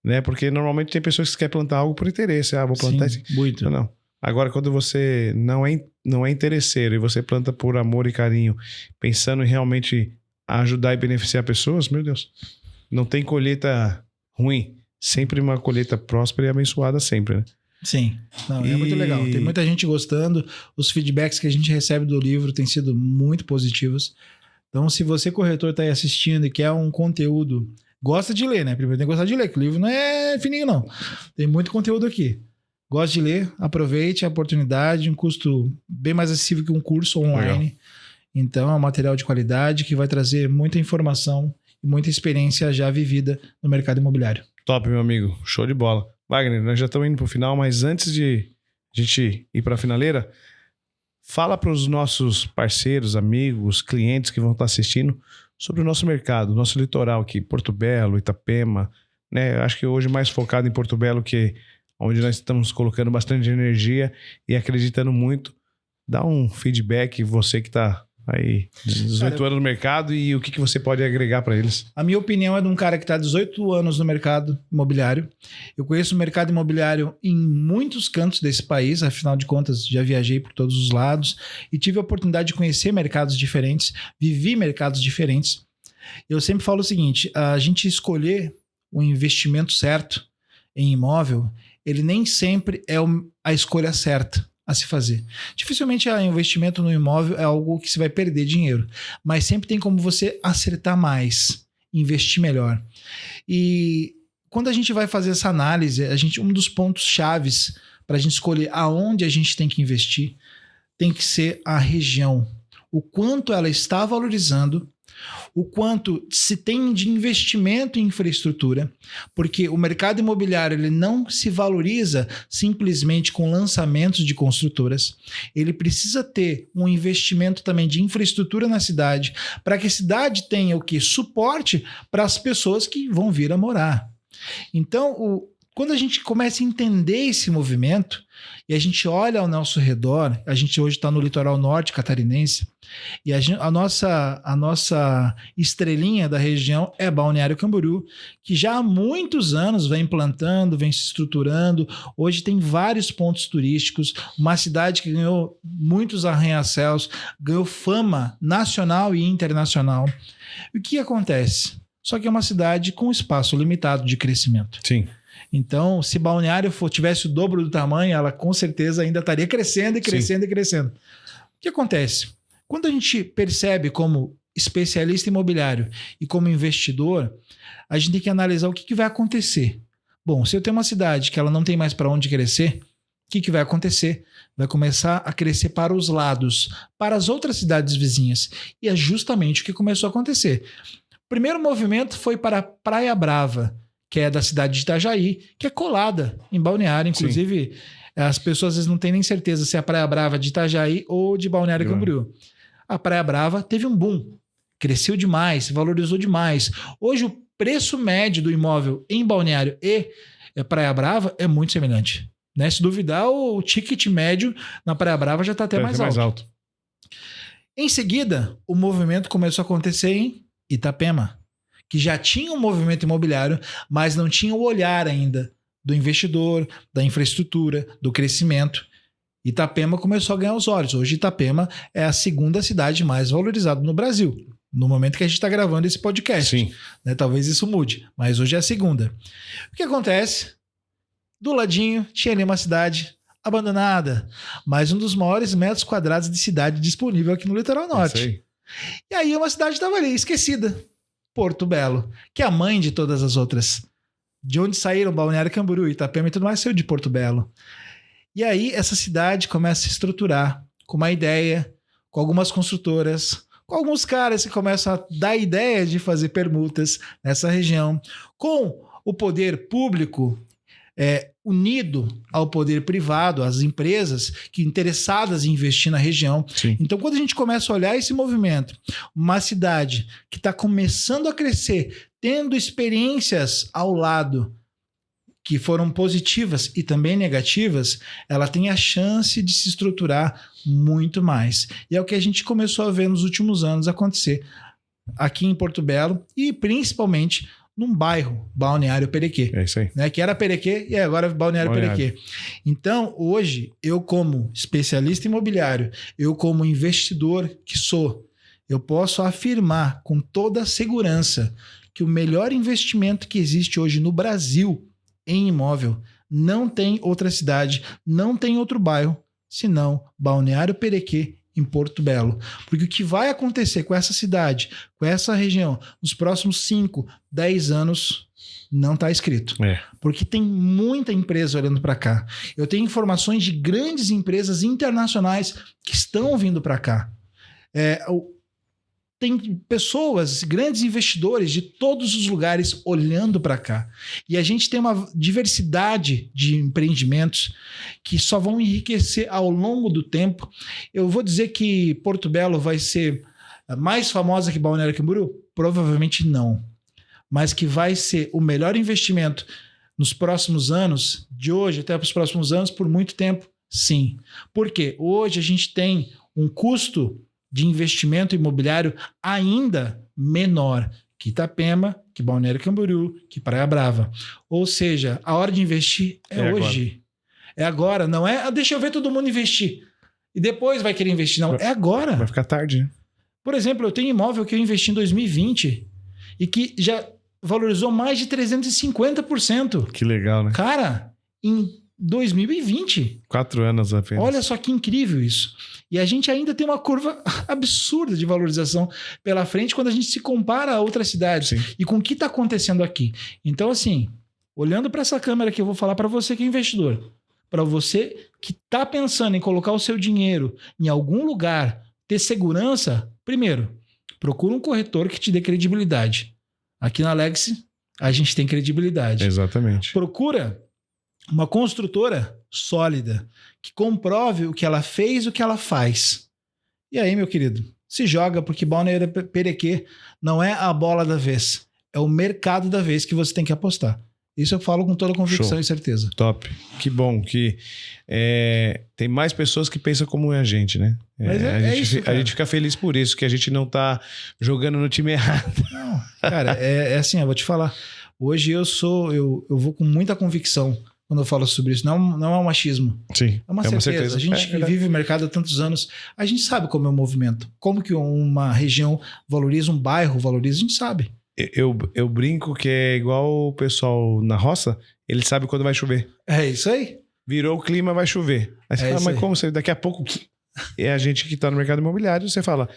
Né? Porque normalmente tem pessoas que querem plantar algo por interesse. Vou plantar isso. Muito. Não. Agora, quando você não é interesseiro e você planta por amor e carinho, pensando em realmente ajudar e beneficiar pessoas, meu Deus, não tem colheita ruim. Sempre uma colheita próspera e abençoada sempre, né? Sim. Não, é muito legal. Tem muita gente gostando. Os feedbacks que a gente recebe do livro têm sido muito positivos. Então, se você, corretor, está aí assistindo e quer um conteúdo... Gosta de ler, né? Primeiro tem que gostar de ler, que o livro não é fininho, não. Tem muito conteúdo aqui. Gosta de ler? Aproveite a oportunidade, um custo bem mais acessível que um curso online. Legal. Então, é um material de qualidade que vai trazer muita informação e muita experiência já vivida no mercado imobiliário. Top, meu amigo. Show de bola. Wagner, nós já estamos indo para o final, mas antes de a gente ir para a finaleira, fala para os nossos parceiros, amigos, clientes que vão estar assistindo sobre o nosso mercado, nosso litoral aqui, Porto Belo, Itapema, né? Eu acho que hoje mais focado em Porto Belo, que onde nós estamos colocando bastante energia e acreditando muito. Dá um feedback, você que está aí 18 anos no mercado, e o que você pode agregar para eles? A minha opinião é de um cara que está 18 anos no mercado imobiliário. Eu conheço o mercado imobiliário em muitos cantos desse país, afinal de contas já viajei por todos os lados e tive a oportunidade de conhecer mercados diferentes, vivi mercados diferentes. Eu sempre falo o seguinte, a gente escolher o investimento certo em imóvel, ele nem sempre é a escolha certa a se fazer. Dificilmente o investimento no imóvel é algo que você vai perder dinheiro, mas sempre tem como você acertar mais, investir melhor. E quando a gente vai fazer essa análise, um dos pontos chaves para a gente escolher aonde a gente tem que investir tem que ser a região. O quanto ela está valorizando, o quanto se tem de investimento em infraestrutura, porque o mercado imobiliário ele não se valoriza simplesmente com lançamentos de construtoras, ele precisa ter um investimento também de infraestrutura na cidade, para que a cidade tenha o que? Suporte para as pessoas que vão vir a morar. Então, quando a gente começa a entender esse movimento e a gente olha ao nosso redor, a gente hoje está no litoral norte catarinense e a nossa estrelinha da região é Balneário Camboriú, que já há muitos anos vem implantando, vem se estruturando. Hoje tem vários pontos turísticos, uma cidade que ganhou muitos arranha-céus, ganhou fama nacional e internacional. E o que acontece? Só que é uma cidade com espaço limitado de crescimento. Sim. Então, se Balneário tivesse o dobro do tamanho, ela com certeza ainda estaria crescendo e crescendo. Sim. E crescendo. O que acontece? Quando a gente percebe como especialista imobiliário e como investidor, a gente tem que analisar o que vai acontecer. Bom, se eu tenho uma cidade que ela não tem mais para onde crescer, o que vai acontecer? Vai começar a crescer para os lados, para as outras cidades vizinhas. E é justamente o que começou a acontecer. O primeiro movimento foi para Praia Brava, que é da cidade de Itajaí, que é colada em Balneário. Inclusive, as pessoas às vezes não têm nem certeza se é a Praia Brava de Itajaí ou de Balneário Camboriú. A Praia Brava teve um boom, cresceu demais, valorizou demais. Hoje o preço médio do imóvel em Balneário e Praia Brava é muito semelhante. Né? Se duvidar, o ticket médio na Praia Brava já está até mais alto. Em seguida, o movimento começou a acontecer em Itapema, que já tinha um movimento imobiliário, mas não tinha o olhar ainda do investidor, da infraestrutura, do crescimento. Itapema começou a ganhar os olhos. Hoje Itapema é a segunda cidade mais valorizada no Brasil, no momento que a gente está gravando esse podcast. Sim. Né? Talvez isso mude, mas hoje é a segunda. O que acontece? Do ladinho tinha ali uma cidade abandonada, mas um dos maiores metros quadrados de cidade disponível aqui no litoral norte. E aí uma cidade estava ali, esquecida. Porto Belo, que é a mãe de todas as outras. De onde saíram Balneário Camboriú, Itapema e tudo mais, saiu de Porto Belo. E aí essa cidade começa a se estruturar com uma ideia, com algumas construtoras, com alguns caras que começam a dar ideia de fazer permutas nessa região, com o poder público unido ao poder privado, às empresas que interessadas em investir na região. Sim. Então, quando a gente começa a olhar esse movimento, uma cidade que está começando a crescer, tendo experiências ao lado que foram positivas e também negativas, ela tem a chance de se estruturar muito mais. E é o que a gente começou a ver nos últimos anos acontecer aqui em Porto Belo e principalmente num bairro, Balneário Perequê. É isso aí. Né? Que era Perequê e agora é Balneário Perequê. Então, hoje, eu como especialista imobiliário, eu como investidor que sou, eu posso afirmar com toda a segurança que o melhor investimento que existe hoje no Brasil em imóvel não tem outra cidade, não tem outro bairro, senão Balneário Perequê em Porto Belo. Porque o que vai acontecer com essa cidade, com essa região, nos próximos 5, 10 anos, Não está escrito. Porque tem muita empresa olhando para cá. Eu tenho informações de grandes empresas internacionais que estão vindo para cá. Tem pessoas, grandes investidores de todos os lugares olhando para cá. E a gente tem uma diversidade de empreendimentos que só vão enriquecer ao longo do tempo. Eu vou dizer que Porto Belo vai ser mais famosa que Balneário Camboriú? Provavelmente não. Mas que vai ser o melhor investimento nos próximos anos, de hoje até para os próximos anos, por muito tempo, sim. Por quê? Hoje a gente tem um custo de investimento imobiliário ainda menor que Itapema, que Balneário Camboriú, que Praia Brava. Ou seja, a hora de investir é hoje. Agora. É agora, não é deixa eu ver todo mundo investir e depois vai querer investir. Não, é agora. Vai ficar tarde, né? Por exemplo, eu tenho imóvel que eu investi em 2020 e que já valorizou mais de 350%. Que legal, né? Cara, em 2020. 4 anos apenas. Olha só que incrível isso. E a gente ainda tem uma curva absurda de valorização pela frente quando a gente se compara a outras cidades. Sim. E com o que está acontecendo aqui. Então, assim, olhando para essa câmera que eu vou falar para você que é investidor, para você que está pensando em colocar o seu dinheiro em algum lugar, ter segurança, primeiro, procura um corretor que te dê credibilidade. Aqui na Alex, a gente tem credibilidade. Exatamente. Procura uma construtora sólida, que comprove o que ela fez, o que ela faz. E aí, meu querido, se joga, porque Balneário Perequê não é a bola da vez, é o mercado da vez que você tem que apostar. Isso eu falo com toda convicção. Show. E certeza. Top. Que bom que tem mais pessoas que pensam como a gente, né? Mas a gente fica feliz por isso, que a gente não tá jogando no time errado. Não, cara, é assim, eu vou te falar. Hoje eu vou com muita convicção quando eu falo sobre isso. Não é um machismo. Sim, é uma certeza. A gente que vive o mercado há tantos anos, a gente sabe como é o movimento. Como que uma região valoriza, um bairro valoriza, a gente sabe. Eu brinco que é igual o pessoal na roça, ele sabe quando vai chover. É isso aí. Virou o clima, vai chover. Aí você fala, mas como? Daqui a pouco é a gente que está no mercado imobiliário, você fala,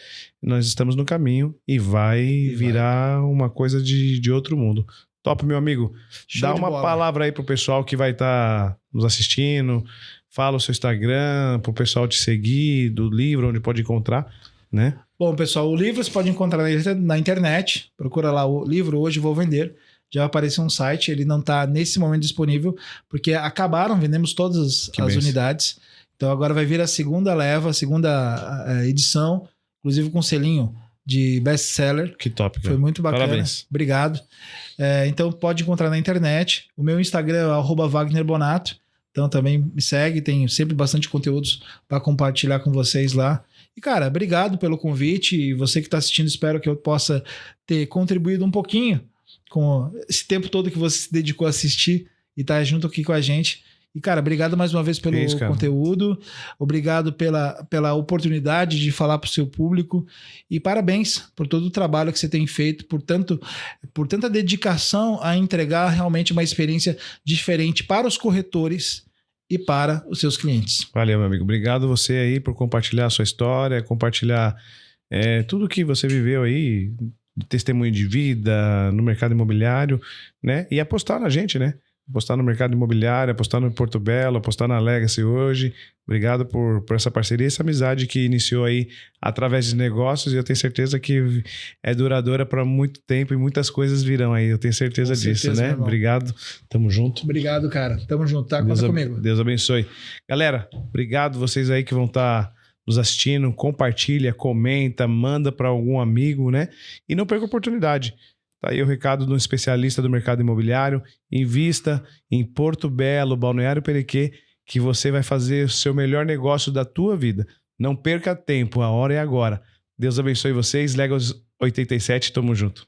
nós estamos no caminho e vai virar uma coisa de outro mundo. Top, meu amigo. Dá uma palavra aí pro pessoal que vai estar nos assistindo. Fala o seu Instagram, pro pessoal te seguir, do livro, onde pode encontrar, né? Bom, pessoal, o livro você pode encontrar na internet. Procura lá o livro Hoje Vou Vender. Já vai aparecer um site. Ele não está nesse momento disponível, porque acabaram, vendemos todas as unidades. Então agora vai vir a segunda leva, a segunda edição, inclusive com selinho de best-seller. Que top, cara. Foi muito bacana. Parabéns. Obrigado. Então pode encontrar na internet. O meu Instagram é @WagnerBonato. Então também me segue, tem sempre bastante conteúdos para compartilhar com vocês lá. E cara, obrigado pelo convite. E você que está assistindo, espero que eu possa ter contribuído um pouquinho com esse tempo todo que você se dedicou a assistir e tá junto aqui com a gente. E, cara, obrigado mais uma vez pelo conteúdo. Obrigado pela oportunidade de falar para o seu público. E parabéns por todo o trabalho que você tem feito, por tanta dedicação a entregar realmente uma experiência diferente para os corretores e para os seus clientes. Valeu, meu amigo. Obrigado você aí por compartilhar a sua história, compartilhar tudo que você viveu aí, de testemunho de vida no mercado imobiliário, né? E apostar na gente, né? Apostar no mercado imobiliário, apostar no Porto Belo, apostar na Legacy hoje. Obrigado por essa parceria, essa amizade que iniciou aí através de negócios, e eu tenho certeza que é duradoura para muito tempo e muitas coisas virão aí, eu tenho certeza disso, né? Obrigado, tamo junto. Obrigado, cara, tamo junto, tá? Conta comigo. Deus abençoe. Galera, obrigado vocês aí que vão estar nos assistindo, compartilha, comenta, manda para algum amigo, né? E não perca a oportunidade. Tá aí o recado de um especialista do mercado imobiliário. Invista em Porto Belo, Balneário Perequê, que você vai fazer o seu melhor negócio da tua vida. Não perca tempo, a hora é agora. Deus abençoe vocês. Legos 87, tamo junto.